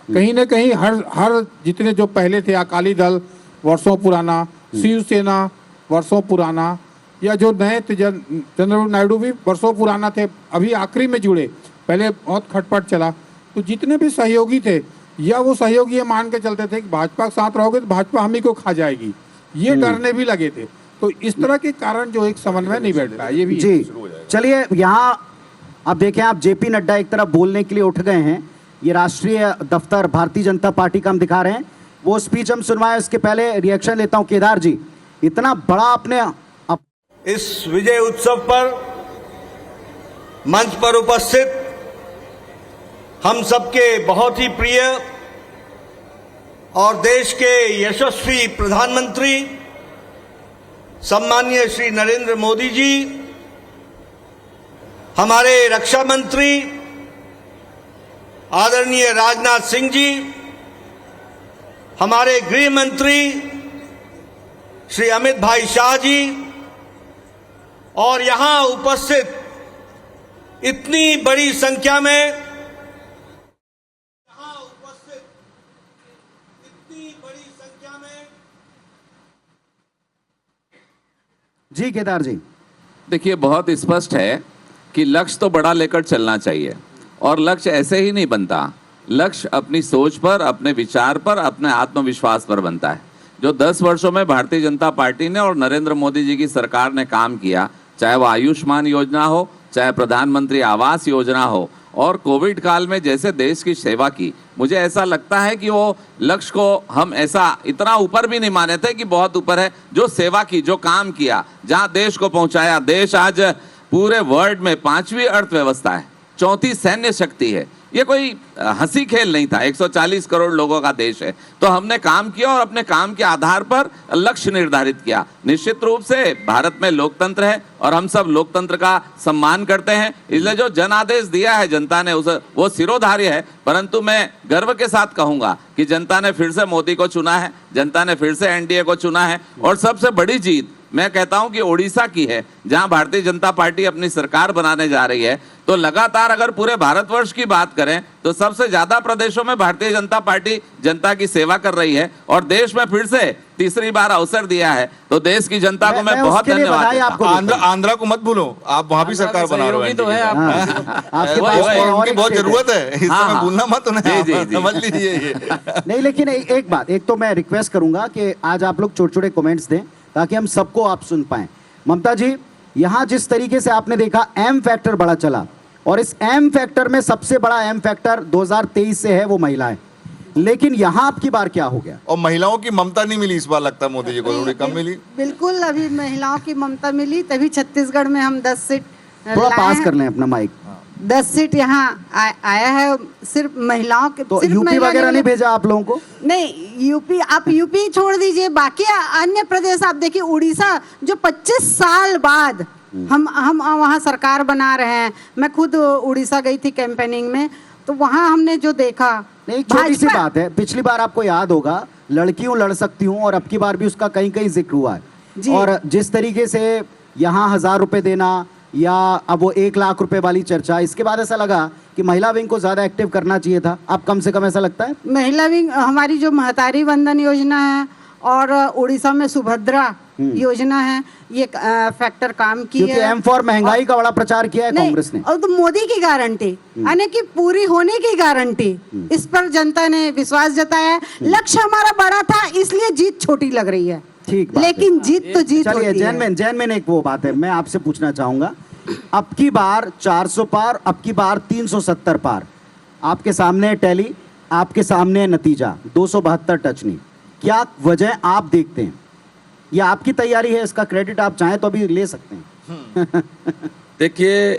कहीं न कहीं हर जितने जो पहले थे, अकाली दल वर्षों पुराना, शिवसेना वर्षों पुराना, या जो नए थे चंद्रबाबू नायडू भी वर्षों पुराना थे, अभी आखिरी में जुड़े, पहले बहुत खटपट चला। तो जितने भी सहयोगी थे, या वो सहयोगी ये मान के चलते थे कि भाजपा के साथ रहोगे तो भाजपा हम ही को खा जाएगी, ये डरने भी लगे थे। तो इस तरह के कारण जो एक समन्वय नहीं बैठ रहा, ये भी जी। चलिए, यहाँ अब देखें, आप जेपी नड्डा एक तरफ बोलने के लिए उठ गए हैं। ये राष्ट्रीय दफ्तर भारतीय जनता पार्टी का हम दिखा रहे हैं, वो स्पीच हम सुनवाए। उसके पहले रिएक्शन लेता हूं। केदार जी, इतना बड़ा अपने इस विजय उत्सव पर मंच पर उपस्थित हम सबके बहुत ही प्रिय और देश के यशस्वी प्रधानमंत्री सम्माननीय श्री नरेंद्र मोदी जी, हमारे रक्षा मंत्री आदरणीय राजनाथ सिंह जी, हमारे गृह मंत्री श्री अमित भाई शाह जी, और यहां उपस्थित इतनी बड़ी संख्या में जी। केदार जी, देखिए, बहुत स्पष्ट है कि लक्ष्य तो बड़ा लेकर चलना चाहिए, और लक्ष्य ऐसे ही नहीं बनता। लक्ष्य अपनी सोच पर, अपने विचार पर, अपने आत्मविश्वास पर बनता है। जो 10 वर्षों में भारतीय जनता पार्टी ने और नरेंद्र मोदी जी की सरकार ने काम किया, चाहे वो आयुष्मान योजना हो, चाहे प्रधानमंत्री आवास योजना हो, और कोविड काल में जैसे देश की सेवा की, मुझे ऐसा लगता है कि वो लक्ष्य को हम ऐसा इतना ऊपर भी नहीं माने थे कि बहुत ऊपर है। जो सेवा की, जो काम किया, जहाँ देश को पहुंचाया, देश आज पूरे वर्ल्ड में 5वीं अर्थव्यवस्था है, 4थी सैन्य शक्ति है। ये कोई हंसी खेल नहीं था। 140 करोड़ लोगों का देश है, तो हमने काम किया और अपने काम के आधार पर लक्ष्य निर्धारित किया। निश्चित रूप से भारत में लोकतंत्र है और हम सब लोकतंत्र का सम्मान करते हैं, इसलिए जो जनादेश दिया है जनता ने उसे वो सिरोधार्य है। परंतु मैं गर्व के साथ कहूंगा कि जनता ने फिर से मोदी को चुना है, जनता ने फिर से एनडीए को चुना है। और सबसे बड़ी जीत मैं कहता हूं कि ओडिशा की है, जहां भारतीय जनता पार्टी अपनी सरकार बनाने जा रही है। तो लगातार अगर पूरे भारतवर्ष की बात करें तो सबसे ज्यादा प्रदेशों में भारतीय जनता पार्टी जनता की सेवा कर रही है और देश में फिर से तीसरी बार अवसर दिया है। तो देश की जनता को मैं बहुत धन्यवाद देता हूं। आंध्रा को मत भूलो, आप वहाँ भी सरकार बना रहे हो। तो है उनकी बहुत जरूरत है, इस समय भूलना मत उन्हें, समझ लीजिए ये। नहीं, लेकिन एक बात, एक तो मैं रिक्वेस्ट करूंगा कि आज आप लोग छोटे छोटे कमेंट्स दें ताकि हम सबको आप सुन पाएं। ममता जी, यहां जिस तरीके से आपने देखा एम फैक्टर बड़ा चला, और इस एम फैक्टर में सबसे बड़ा एम फैक्टर 2023 से है वो महिलाएं, लेकिन यहां आपकी बार क्या हो गया? और महिलाओं की ममता नहीं मिली इस बार, लगता है मोदी जी को थोड़ी कम मिली। बिल्कुल, अभी महिलाओं की ममता मिली, तभी छत्तीसगढ़ में हम 10 सीट थोड़ा पास कर लें अपना माइक। 10 सीट यहाँ आया है सिर्फ महिलाओं के। तो यूपी वगैरह नहीं भेजा आप लोगों को? नहीं, यूपी, आप यूपी छोड़ दीजिए, बाकी अन्य प्रदेश आप देखिए। उड़ीसा जो 25 साल बाद हम वहाँ सरकार बना रहे हैं। मैं खुद उड़ीसा गई थी कैंपेनिंग में, तो वहाँ हमने जो देखा। नहीं, छोटी सी बात है, पिछली बार आपको याद होगा लड़कियों लड़ सकती हूँ, और अब की बार भी उसका कहीं कहीं जिक्र हुआ है। और जिस तरीके से यहाँ 1000 रुपए देना या अब वो 1 लाख रुपए वाली चर्चा, इसके बाद ऐसा लगा कि महिला विंग को ज्यादा एक्टिव करना चाहिए था। अब कम से कम ऐसा लगता है महिला विंग, हमारी जो महतारी वंदन योजना है और उड़ीसा में सुभद्रा योजना है, ये फैक्टर काम की है। एम फॉर महंगाई का बड़ा प्रचार किया है कांग्रेस ने, और तो मोदी की गारंटी यानी कि पूरी होने की गारंटी, इस पर जनता ने विश्वास जताया है। लक्ष्य हमारा बड़ा था, इसलिए जीत छोटी लग रही है। ठीक, लेकिन जीत तो जीत चलिए, जैनमैन एक वो बात है, मैं आपसे पूछना चाहूंगा, अब की बार 400 पार, अब की बार 370 पार। आपके सामने टैली, आपके सामने नतीजा 272 टच नहीं। क्या वजह आप देखते हैं? ये आपकी तैयारी है, इसका क्रेडिट आप चाहें तो अभी ले सकते हैं। देखिए,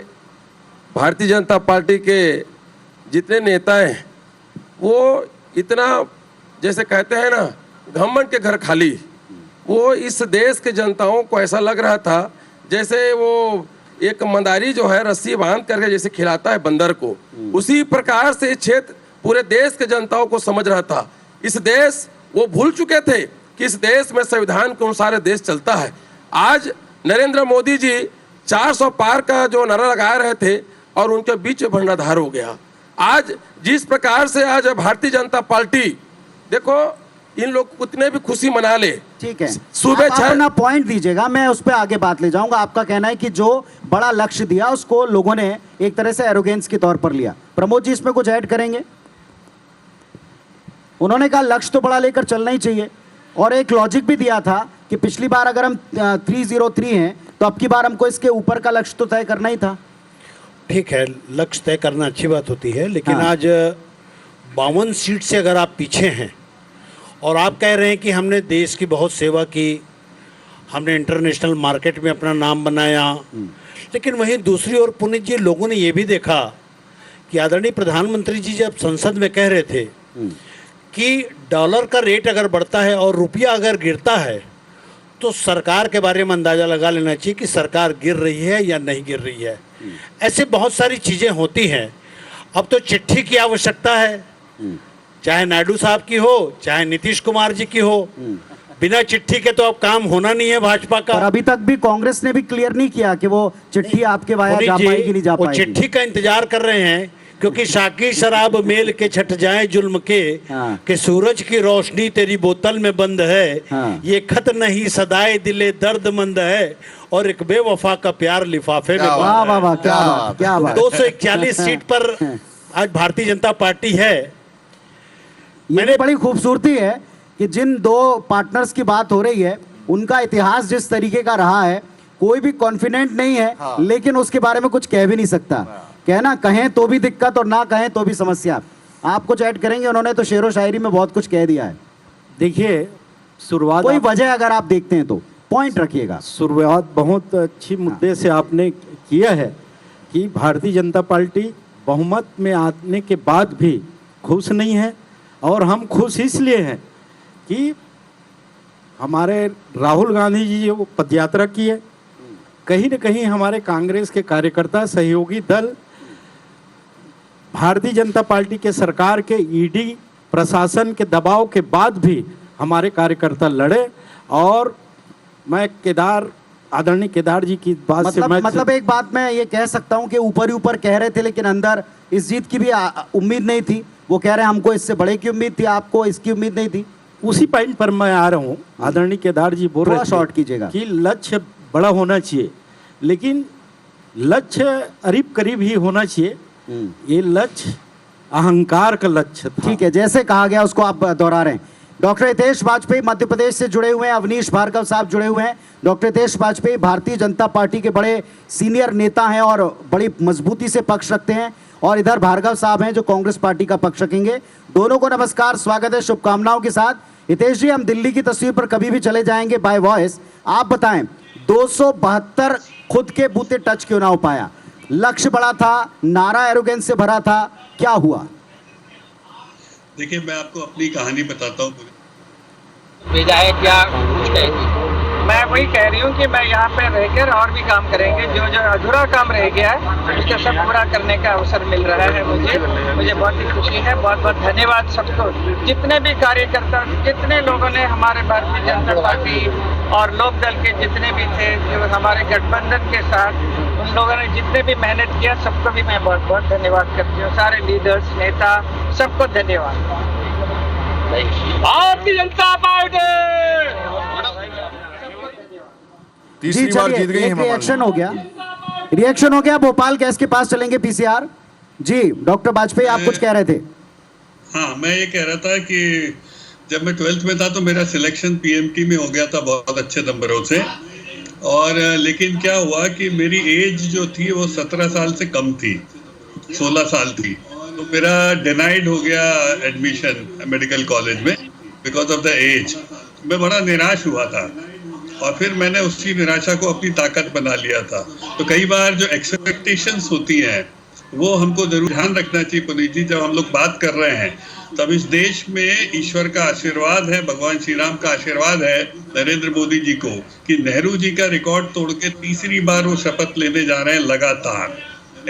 भारतीय जनता पार्टी के जितने नेता हैं वो इतना, जैसे कहते हैं ना, घमंड के घर खाली। वो इस देश के जनताओं को ऐसा लग रहा था जैसे वो एक मंदारी जो है रस्सी बांध करके जैसे खिलाता है बंदर को, उसी प्रकार से क्षेत्र पूरे देश के जनताओं को समझ रहा था। इस देश, वो भूल चुके थे कि इस देश में संविधान के अनुसार देश चलता है। आज नरेंद्र मोदी जी 400 पार का जो नारा लगा रहे थे और उनके बीच भंडाधार हो गया। आज जिस प्रकार से आज भारतीय जनता पार्टी, देखो इन लोग कितने भी खुशी मना ले, ठीक है, सुबह आप अपना पॉइंट दीजिएगा, मैं उस पर आगे बात ले जाऊंगा। आपका कहना है कि जो बड़ा लक्ष्य दिया उसको लोगों ने एक तरह से एरोगेंस के तौर पर लिया। प्रमोद जी इसमें कुछ ऐड करेंगे? उन्होंने कहा लक्ष्य तो बड़ा लेकर चलना ही चाहिए, और एक लॉजिक भी दिया था कि पिछली बार अगर हम 303 हैं तो अब की बार हमको इसके ऊपर का लक्ष्य तो तय करना ही था। ठीक है, लक्ष्य तय करना अच्छी बात होती है, लेकिन आज 52 सीट से अगर आप पीछे हैं और आप कह रहे हैं कि हमने देश की बहुत सेवा की, हमने इंटरनेशनल मार्केट में अपना नाम बनाया, लेकिन वहीं दूसरी ओर पुनीत जी, लोगों ने ये भी देखा कि आदरणीय प्रधानमंत्री जी जब संसद में कह रहे थे कि डॉलर का रेट अगर बढ़ता है और रुपया अगर गिरता है तो सरकार के बारे में अंदाज़ा लगा लेना चाहिए कि सरकार गिर रही है या नहीं गिर रही है। ऐसे बहुत सारी चीज़ें होती हैं। अब तो चिट्ठी की आवश्यकता है, चाहे नायडू साहब की हो, चाहे नीतीश कुमार जी की हो। बिना चिट्ठी के तो अब काम होना नहीं है भाजपा का। और अभी तक भी कांग्रेस ने भी क्लियर नहीं किया कि वो चिट्ठी आपके वाया जा पाएगी नहीं जा पाएगी। वो चिट्ठी का इंतजार कर रहे हैं, क्योंकि शाकी शराब मेल के छट जाए जुल्म के सूरज की रोशनी तेरी बोतल में बंद है। ये खत नहीं सदाए दिले दर्दमंद है, और एक बेवफा का प्यार लिफाफे में। वाह वाह वाह, क्या बात, क्या बात। 241 सीट पर आज भारतीय जनता पार्टी है। मैंने बड़ी खूबसूरती है कि जिन दो पार्टनर्स की बात हो रही है उनका इतिहास जिस तरीके का रहा है, कोई भी कॉन्फिडेंट नहीं है, लेकिन उसके बारे में कुछ कह भी नहीं सकता। कहना कहें तो भी दिक्कत और ना कहें तो भी समस्या। आप कुछ ऐड करेंगे? उन्होंने तो शेरो शायरी में बहुत कुछ कह दिया है। देखिए, शुरुआत कोई वजह अगर आप देखते हैं तो पॉइंट रखिएगा। शुरुआत बहुत अच्छी मुद्दे से आपने किया है कि भारतीय जनता पार्टी बहुमत में आने के बाद भी खुश नहीं है, और हम खुश इसलिए हैं कि हमारे राहुल गांधी जी जो पदयात्रा की है, कहीं न कहीं हमारे कांग्रेस के कार्यकर्ता, सहयोगी दल भारतीय जनता पार्टी के सरकार के ईडी प्रशासन के दबाव के बाद भी हमारे कार्यकर्ता लड़े। और मैं आदरणीय केदार जी की बात से मतलब एक बात मैं ये कह सकता हूँ कि ऊपर ही ऊपर कह रहे थे, लेकिन अंदर इस जीत की भी उम्मीद नहीं थी। वो कह रहे हैं हमको इससे बड़े की उम्मीद थी, आपको इसकी उम्मीद नहीं थी। उसी पॉइंट पर मैं आ रहा हूँ। आदरणीय केदार जी बोल रहे थे शॉर्ट कीजिएगा कि लक्ष्य बड़ा होना चाहिए, लेकिन लक्ष्य करीब करीब ही होना चाहिए। ये लक्ष्य अहंकार का लक्ष्य था। ठीक है, जैसे कहा गया उसको आप दोहरा रहे हैं। डॉक्टर हितेश वाजपेयी मध्य प्रदेश से जुड़े हुए हैं, अवनीश भार्गव साहब जुड़े हुए हैं। डॉक्टर हितेश वाजपेयी भारतीय जनता पार्टी के बड़े सीनियर नेता हैं और बड़ी मजबूती से पक्ष रखते हैं, और इधर भार्गव साहब हैं जो कांग्रेस पार्टी का पक्ष रखेंगे। दोनों को नमस्कार, स्वागत है शुभकामनाओं के साथ। हितेश जी, हम दिल्ली की तस्वीर पर कभी भी चले जाएंगे बाय वॉइस। आप बताएं, 272 खुद के बूते टच क्यों ना हो पाया? लक्ष्य बड़ा था, नारा एरोगेंस से भरा था, क्या हुआ? देखिए, मैं आपको अपनी कहानी बताता हूँ। भेजा है क्या कुछ कहेंगे? मैं वही कह रही हूँ कि मैं यहाँ पे रहकर और भी काम करेंगे। जो जो अधूरा काम रह गया है उसका सब पूरा करने का अवसर मिल रहा है मुझे बहुत ही खुशी है। बहुत बहुत धन्यवाद सबको, जितने भी कार्यकर्ता, जितने लोगों ने हमारे भारतीय जनता पार्टी और लोक दल के जितने भी थे जो हमारे गठबंधन के साथ, उन लोगों ने जितने भी मेहनत किया सबको भी मैं बहुत बहुत धन्यवाद करती हूँ। सारे लीडर्स, नेता, सबको धन्यवाद। भारतीय जनता पार्टी तीसरी बार जीत गई। रिएक्शन हो गया। भोपाल गैस के पास चलेंगे पीसीआर जी। डॉक्टर वाजपेयी, आप कुछ कह रहे थे? हाँ, मैं ये कह रहा था कि जब मैं 12th में था तो मेरा सिलेक्शन पीएमटी में हो गया था बहुत अच्छे नंबरों से, और लेकिन क्या हुआ कि मेरी एज जो थी वो 17 साल से कम थी, 16 साल थी। तो मेरा डिनाइड हो गया एडमिशन मेडिकल कॉलेज में बिकॉज ऑफ द एज। मैं बड़ा निराश हुआ था, और फिर मैंने उसी निराशा को अपनी ताकत बना लिया था। तो कई बार जो एक्सपेक्टेशंस होती हैं वो हमको जरूर ध्यान रखना चाहिए। पुनीत जी, जब हम लोग बात कर रहे हैं तब इस देश में ईश्वर का आशीर्वाद है, भगवान श्री राम का आशीर्वाद है नरेंद्र मोदी जी को कि नेहरू जी का रिकॉर्ड तोड़ के तीसरी बार वो शपथ लेने जा रहे हैं लगातार।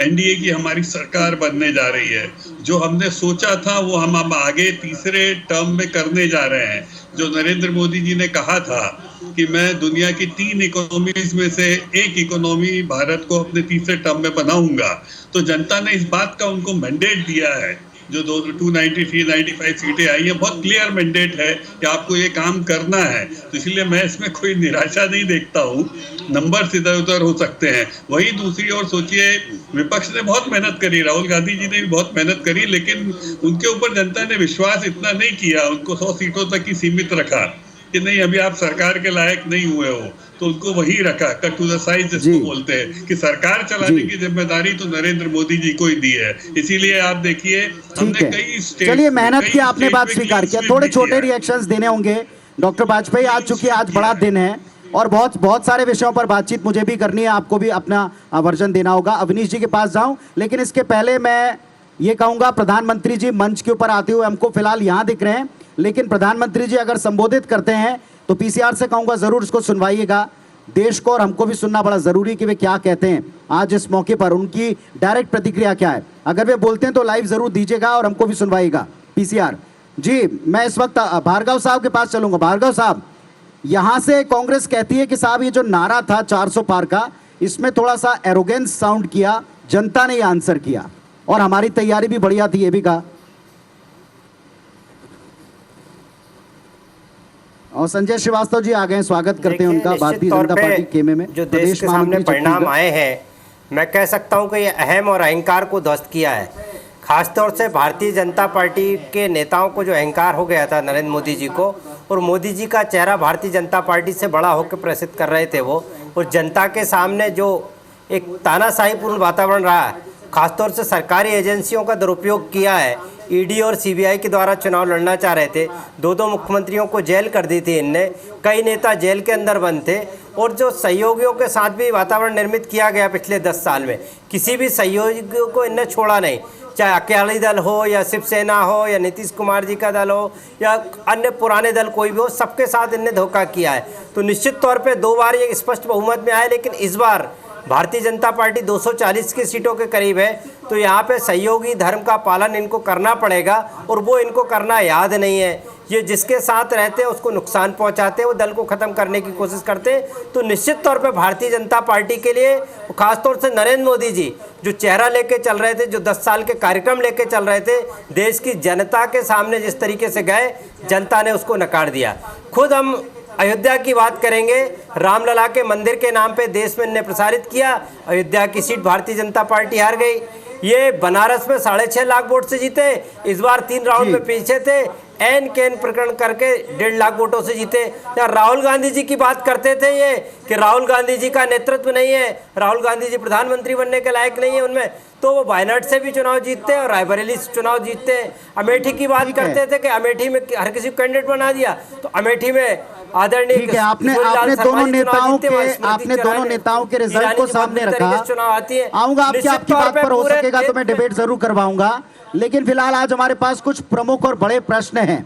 एनडीए की हमारी सरकार बनने जा रही है। जो हमने सोचा था वो हम आगे तीसरे टर्म में करने जा रहे हैं। जो नरेंद्र मोदी जी ने कहा था कि मैं दुनिया की 3 इकोनॉमीज में से एक इकोनॉमी भारत को अपने तीसरे टर्म में बनाऊंगा, तो जनता ने इस बात का उनको मैंडेट दिया है। जो 293-95 सीटें आई है, बहुत क्लियर मैंडेट है कि आपको ये काम करना है। तो इसलिए मैं इसमें कोई निराशा नहीं देखता हूँ। नंबर इधर उधर हो सकते हैं। वही दूसरी ओर सोचिए, विपक्ष ने बहुत मेहनत करी, राहुल गांधी जी ने भी बहुत मेहनत करी, लेकिन उनके ऊपर जनता ने विश्वास इतना नहीं किया। उनको 100 सीटों तक ही सीमित रखा कि नहीं, अभी आप सरकार के लायक नहीं हुए हो, तो उनको वही रखा, कट टू द साइज जिसको बोलते हैं कि सरकार चलाने की जिम्मेदारी तो नरेंद्र मोदी जी को ही दी है। इसीलिए आप देखिए, हमने कई स्टेट, चलिए मेहनत की आपने बात स्वीकार किया। थोड़े छोटे रिएक्शंस देने होंगे डॉक्टर वाजपेयी। आज चूंकि आज बड़ा दिन है और बहुत सारे विषयों पर बातचीत मुझे भी करनी है, आपको भी अपना वर्जन देना होगा। अवनीश जी के पास जाऊं, लेकिन इसके पहले मैं ये कहूंगा, प्रधानमंत्री जी मंच के ऊपर आते हुए हमको फिलहाल यहाँ दिख रहे हैं, लेकिन प्रधानमंत्री जी अगर संबोधित करते हैं तो पीसीआर से कहूंगा जरूर इसको सुनवाइएगा। देश को और हमको भी सुनना बड़ा जरूरी कि वे क्या कहते हैं आज इस मौके पर, उनकी डायरेक्ट प्रतिक्रिया क्या है। अगर वे बोलते हैं तो लाइव जरूर दीजिएगा और हमको भी सुनवाइएगा। पीसीआर जी, मैं इस वक्त भार्गव साहब के पास चलूंगा। भार्गव साहब, यहां से कांग्रेस कहती है कि साहब ये जो नारा था 400 पार का, इसमें थोड़ा सा एरोगेंस साउंड किया, जनता ने आंसर किया और हमारी तैयारी भी बढ़िया थी, ये भी कहा। और संजय श्रीवास्तव जी आ गए, स्वागत करते हैं उनका भारतीय जनता पार्टी केमे में। जो देश के सामने परिणाम आए हैं, मैं कह सकता हूं कि ये अहम और अहंकार को ध्वस्त किया है। खासतौर से भारतीय जनता पार्टी के नेताओं को जो अहंकार हो गया था नरेंद्र मोदी जी को, और मोदी जी का चेहरा भारतीय जनता पार्टी से बड़ा होकर प्रसिद्ध कर रहे थे वो, और जनता के सामने जो एक तानाशाहीपूर्ण वातावरण रहा है, खासतौर से सरकारी एजेंसियों का दुरुपयोग किया है। ईडी और सीबीआई के द्वारा चुनाव लड़ना चाह रहे थे, दो मुख्यमंत्रियों को जेल कर दी थी इनने, कई नेता जेल के अंदर बंद थे, और जो सहयोगियों के साथ भी वातावरण निर्मित किया गया पिछले 10 साल में, किसी भी सहयोगी को इनने छोड़ा नहीं, चाहे अकाली दल हो या शिवसेना हो या नीतीश कुमार जी का दल हो या अन्य पुराने दल कोई भी हो, सबके साथ इनने धोखा किया है। तो निश्चित तौर पे 2 बार ये स्पष्ट बहुमत में आए, लेकिन इस बार भारतीय जनता पार्टी 240 की सीटों के करीब है, तो यहाँ पे सहयोगी धर्म का पालन इनको करना पड़ेगा, और वो इनको करना याद नहीं है। ये जिसके साथ रहते हैं उसको नुकसान पहुंचाते हैं, वो दल को ख़त्म करने की कोशिश करते हैं। तो निश्चित तौर पे भारतीय जनता पार्टी के लिए, खासतौर से नरेंद्र मोदी जी जो चेहरा लेके चल रहे थे, जो 10 साल के कार्यक्रम लेके चल रहे थे, देश की जनता के सामने जिस तरीके से गए, जनता ने उसको नकार दिया। खुद हम अयोध्या की बात करेंगे, रामलला के मंदिर के नाम पे देश में इन्हें प्रसारित किया, अयोध्या की सीट भारतीय जनता पार्टी हार गई। ये बनारस में 6.5 लाख वोट से जीते, इस बार 3 राउंड में पीछे थे, एन कैन प्रकरण करके 1.5 लाख वोटों से जीते। या राहुल गांधी जी की बात करते थे ये कि राहुल गांधी जी का नेतृत्व नहीं है, राहुल गांधी जी प्रधानमंत्री बनने के लायक नहीं है उनमें, तो वो वायनाड से भी चुनाव जीतते हैं और रायबरेली से चुनाव जीतते हैं। अमेठी की बात करते थे कि अमेठी में हर किसी को कैंडिडेट बना दिया, तो अमेठी में आदरणीय ठीक है, आपने दोनों नेताओं के रिजल्ट को सामने रखा। आऊंगा आपकी बात पर, हो सकेगा तो मैं डिबेट जरूर करवाऊंगा, लेकिन फिलहाल आज हमारे पास कुछ प्रमुख और बड़े प्रश्न हैं।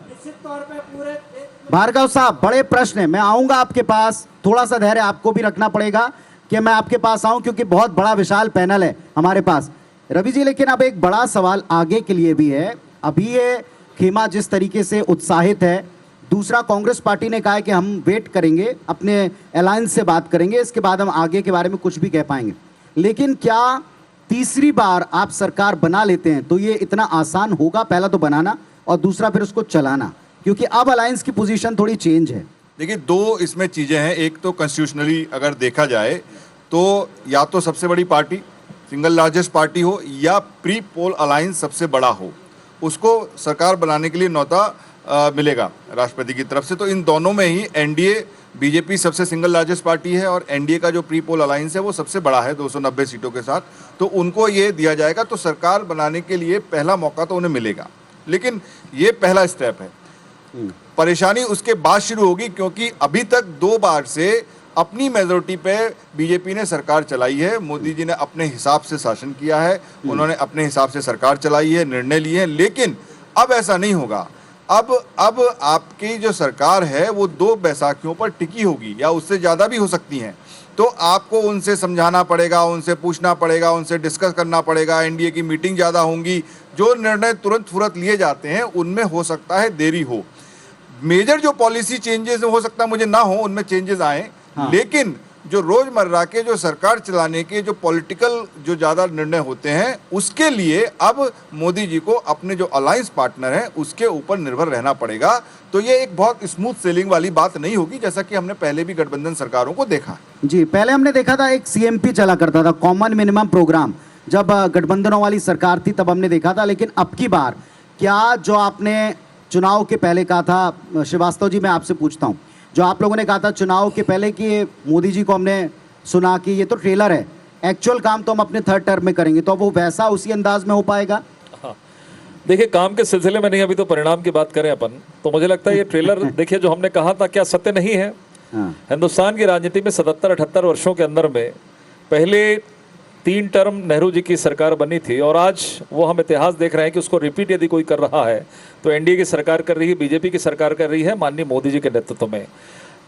भार्गव साहब, बड़े प्रश्न हैं, मैं आऊंगा आपके पास, थोड़ा सा धैर्य आपको भी रखना पड़ेगा कि मैं आपके पास आऊं, क्योंकि बहुत बड़ा विशाल पैनल है हमारे पास। रवि जी, लेकिन अब एक बड़ा सवाल आगे के लिए भी है। अभी ये खेमा जिस तरीके से उत्साहित है, दूसरा कांग्रेस पार्टी ने कहा है कि हम वेट करेंगे, अपने अलायंस से बात करेंगे, इसके बाद हम आगे के बारे में कुछ भी कह पाएंगे। लेकिन क्या तीसरी बार आप सरकार बना लेते हैं तो ये इतना आसान होगा? पहला तो बनाना और दूसरा फिर उसको चलाना, क्योंकि अब अलायंस की पोजीशन थोड़ी चेंज है। देखिए, 2 इसमें चीज़ें हैं। एक तो कॉन्स्टिट्यूशनली अगर देखा जाए तो या तो सबसे बड़ी पार्टी, सिंगल लार्जेस्ट पार्टी हो, या प्री पोल अलायंस सबसे बड़ा हो, उसको सरकार बनाने के लिए न्योता मिलेगा राष्ट्रपति की तरफ से। तो इन दोनों में ही एनडीए, बीजेपी सबसे सिंगल लार्जेस्ट पार्टी है और एनडीए का जो प्री पोल अलायंस है वो सबसे बड़ा है 290 सीटों के साथ, तो उनको ये दिया जाएगा। तो सरकार बनाने के लिए पहला मौका तो उन्हें मिलेगा, लेकिन ये पहला स्टेप है। परेशानी उसके बाद शुरू होगी, क्योंकि अभी तक 2 बार से अपनी मेजोरिटी पे बीजेपी ने सरकार चलाई है। मोदी जी ने अपने हिसाब से शासन किया है, उन्होंने अपने हिसाब से सरकार चलाई है, निर्णय लिए हैं, लेकिन अब ऐसा नहीं होगा। अब आपकी जो सरकार है वो 2 बैसाखियों पर टिकी होगी या उससे ज़्यादा भी हो सकती हैं। तो आपको उनसे समझाना पड़ेगा, उनसे पूछना पड़ेगा, उनसे डिस्कस करना पड़ेगा, एनडीए की मीटिंग ज़्यादा होंगी। जो निर्णय तुरंत लिए जाते हैं उनमें हो सकता है देरी हो। मेजर जो पॉलिसी चेंजेस हो सकता है मुझे ना हो, उनमें चेंजेस आए, लेकिन जो रोजमर्रा के जो सरकार चलाने के जो पॉलिटिकल जो ज़्यादा निर्णय होते हैं, उसके लिए अब मोदी जी को अपने जो अलायंस पार्टनर हैं उसके ऊपर निर्भर रहना पड़ेगा। तो ये एक बहुत स्मूथ सेलिंग वाली बात नहीं होगी, जैसा कि हमने पहले भी गठबंधन सरकारों को देखा जी। पहले हमने देखा था एक सीएमपी चला करता था, कॉमन मिनिमम प्रोग्राम, जब गठबंधनों वाली सरकार थी तब हमने देखा था। लेकिन अब की बार क्या जो आपने चुनाव के पहले कहा था, श्रीवास्तव जी मैं आपसे पूछता हूँ, जो आप लोगों ने कहा था चुनाव के पहले कि मोदी जी को हमने सुना कि ये तो ट्रेलर है, एक्चुअल काम तो हम अपने 3rd टर्म में करेंगे, तो वो वैसा उसी अंदाज में हो पाएगा? देखिए, काम के सिलसिले में नहीं, अभी तो परिणाम की बात करें अपन, तो मुझे लगता है ये ट्रेलर देखिए जो हमने कहा था क्या सत्य नहीं है? हिंदुस्तान की राजनीति में 77-78 वर्षों के अंदर में पहले 3 टर्म नेहरू जी की सरकार बनी थी, और आज वो हम इतिहास देख रहे हैं कि उसको रिपीट यदि कोई कर रहा है तो एनडीए की सरकार कर रही है, बीजेपी की सरकार कर रही है माननीय मोदी जी के नेतृत्व में।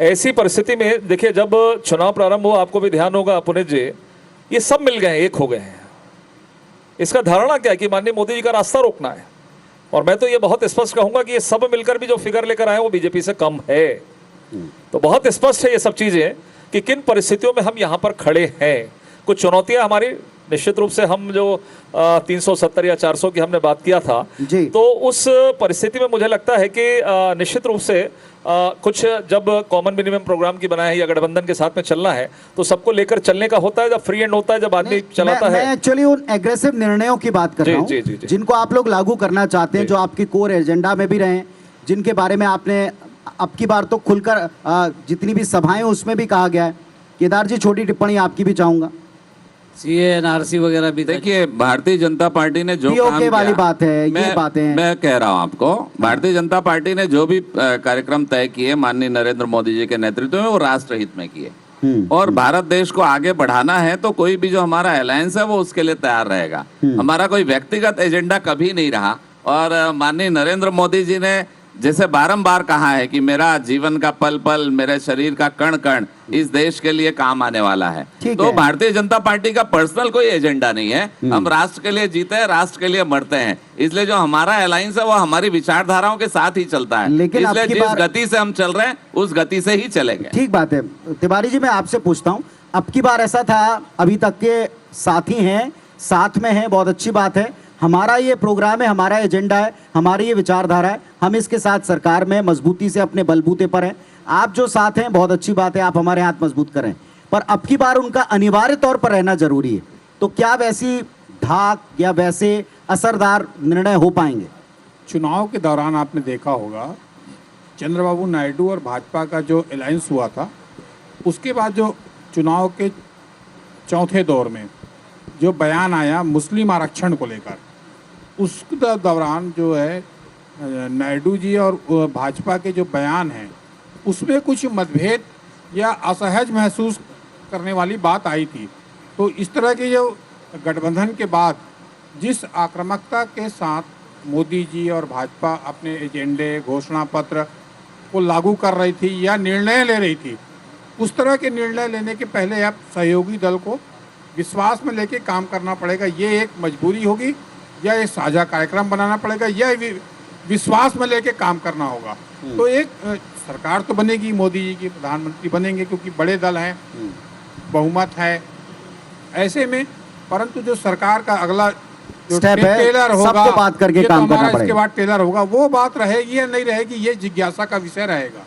ऐसी परिस्थिति में देखिए, जब चुनाव प्रारंभ हुआ, आपको भी ध्यान होगा पुनीत जी, ये सब मिल गए हैं, एक हो गए हैं। इसका धारणा क्या है कि माननीय मोदी जी का रास्ता रोकना है, और मैं तो ये बहुत स्पष्ट कहूंगा कि ये सब मिलकर भी जो फिगर लेकर आए वो बीजेपी से कम है। तो बहुत स्पष्ट है ये सब चीजें कि किन परिस्थितियों में हम यहाँ पर खड़े हैं। कुछ चुनौतियां हमारी निश्चित रूप से, हम जो 370 या 400 की हमने बात किया था, तो उस परिस्थिति में मुझे लगता है कि निश्चित रूप से कुछ जब कॉमन मिनिमम प्रोग्राम की बनाया है या गठबंधन के साथ में चलना है तो सबको लेकर चलने का होता है, जब फ्री एंड होता है, जब आदमी चलाता है। मैं एक्चुअली उन एग्रेसिव निर्णयों की बात कर रहा हूं जिनको आप लोग लागू करना चाहते हैं, जो आपकी कोर एजेंडा में भी रहे, जिनके बारे में आपने अब की बार तो खुलकर जितनी भी सभाएं उसमें भी कहा गया है, केदार जी छोटी टिप्पणी आपकी भी चाहूंगा। सीए एनआरसी वगैरह भी देखिए, भारतीय जनता पार्टी ने जो POK काम किया, वाली बात है, ये बातें हैं। मैं कह रहा हूं आपको, भारतीय जनता पार्टी ने जो भी कार्यक्रम तय किए माननीय नरेंद्र मोदी जी के नेतृत्व में, वो राष्ट्र हित में किए। और भारत देश को आगे बढ़ाना है तो कोई भी जो हमारा अलायंस है वो उसके लिए तैयार रहेगा। हमारा कोई व्यक्तिगत एजेंडा कभी नहीं रहा। और माननीय नरेंद्र मोदी जी ने जैसे बारंबार कहा है कि मेरा जीवन का पल पल, मेरे शरीर का कण कण इस देश के लिए काम आने वाला है। तो भारतीय जनता पार्टी का पर्सनल कोई एजेंडा नहीं है। हम राष्ट्र के लिए जीते हैं, राष्ट्र के लिए मरते हैं। इसलिए जो हमारा अलायंस है वो हमारी विचारधाराओं के साथ ही चलता है। लेकिन इसलिए जिस गति से हम चल रहे हैं उस गति से ही चलेंगे। ठीक बात है। तिवारी जी, मैं आपसे पूछता हूँ, अब की बार ऐसा था, अभी तक के साथी हैं, साथ में हैं, बहुत अच्छी बात है। हमारा ये प्रोग्राम है, हमारा एजेंडा है, हमारी ये विचारधारा है, हम इसके साथ सरकार में मजबूती से अपने बलबूते पर हैं। आप जो साथ हैं, बहुत अच्छी बात है, आप हमारे हाथ मजबूत करें, पर अब की बार उनका अनिवार्य तौर पर रहना जरूरी है। तो क्या वैसी धाक या वैसे असरदार निर्णय हो पाएंगे? चुनाव के दौरान आपने देखा होगा, चंद्रबाबू नायडू और भाजपा का जो अलायंस हुआ था, उसके बाद जो चुनाव के चौथे दौर में जो बयान आया मुस्लिम आरक्षण को लेकर, उस दौरान जो है नायडू जी और भाजपा के जो बयान हैं उसमें कुछ मतभेद या असहज महसूस करने वाली बात आई थी। तो इस तरह के जो गठबंधन के बाद जिस आक्रामकता के साथ मोदी जी और भाजपा अपने एजेंडे, घोषणा पत्र को लागू कर रही थी या निर्णय ले रही थी, उस तरह के निर्णय लेने के पहले अब सहयोगी दल को विश्वास में लेके काम करना पड़ेगा। ये एक मजबूरी होगी या एक साझा कार्यक्रम बनाना पड़ेगा या विश्वास में लेके काम करना होगा। तो एक सरकार तो बनेगी, मोदी जी की प्रधानमंत्री बनेंगे क्योंकि बड़े दल हैं, बहुमत है ऐसे में, परंतु जो सरकार का अगला जो टेलर होगा, सबको बात करके काम करना पड़ेगा। इसके बाद टेलर होगा, वो बात रहेगी या नहीं रहेगी, ये जिज्ञासा का विषय रहेगा।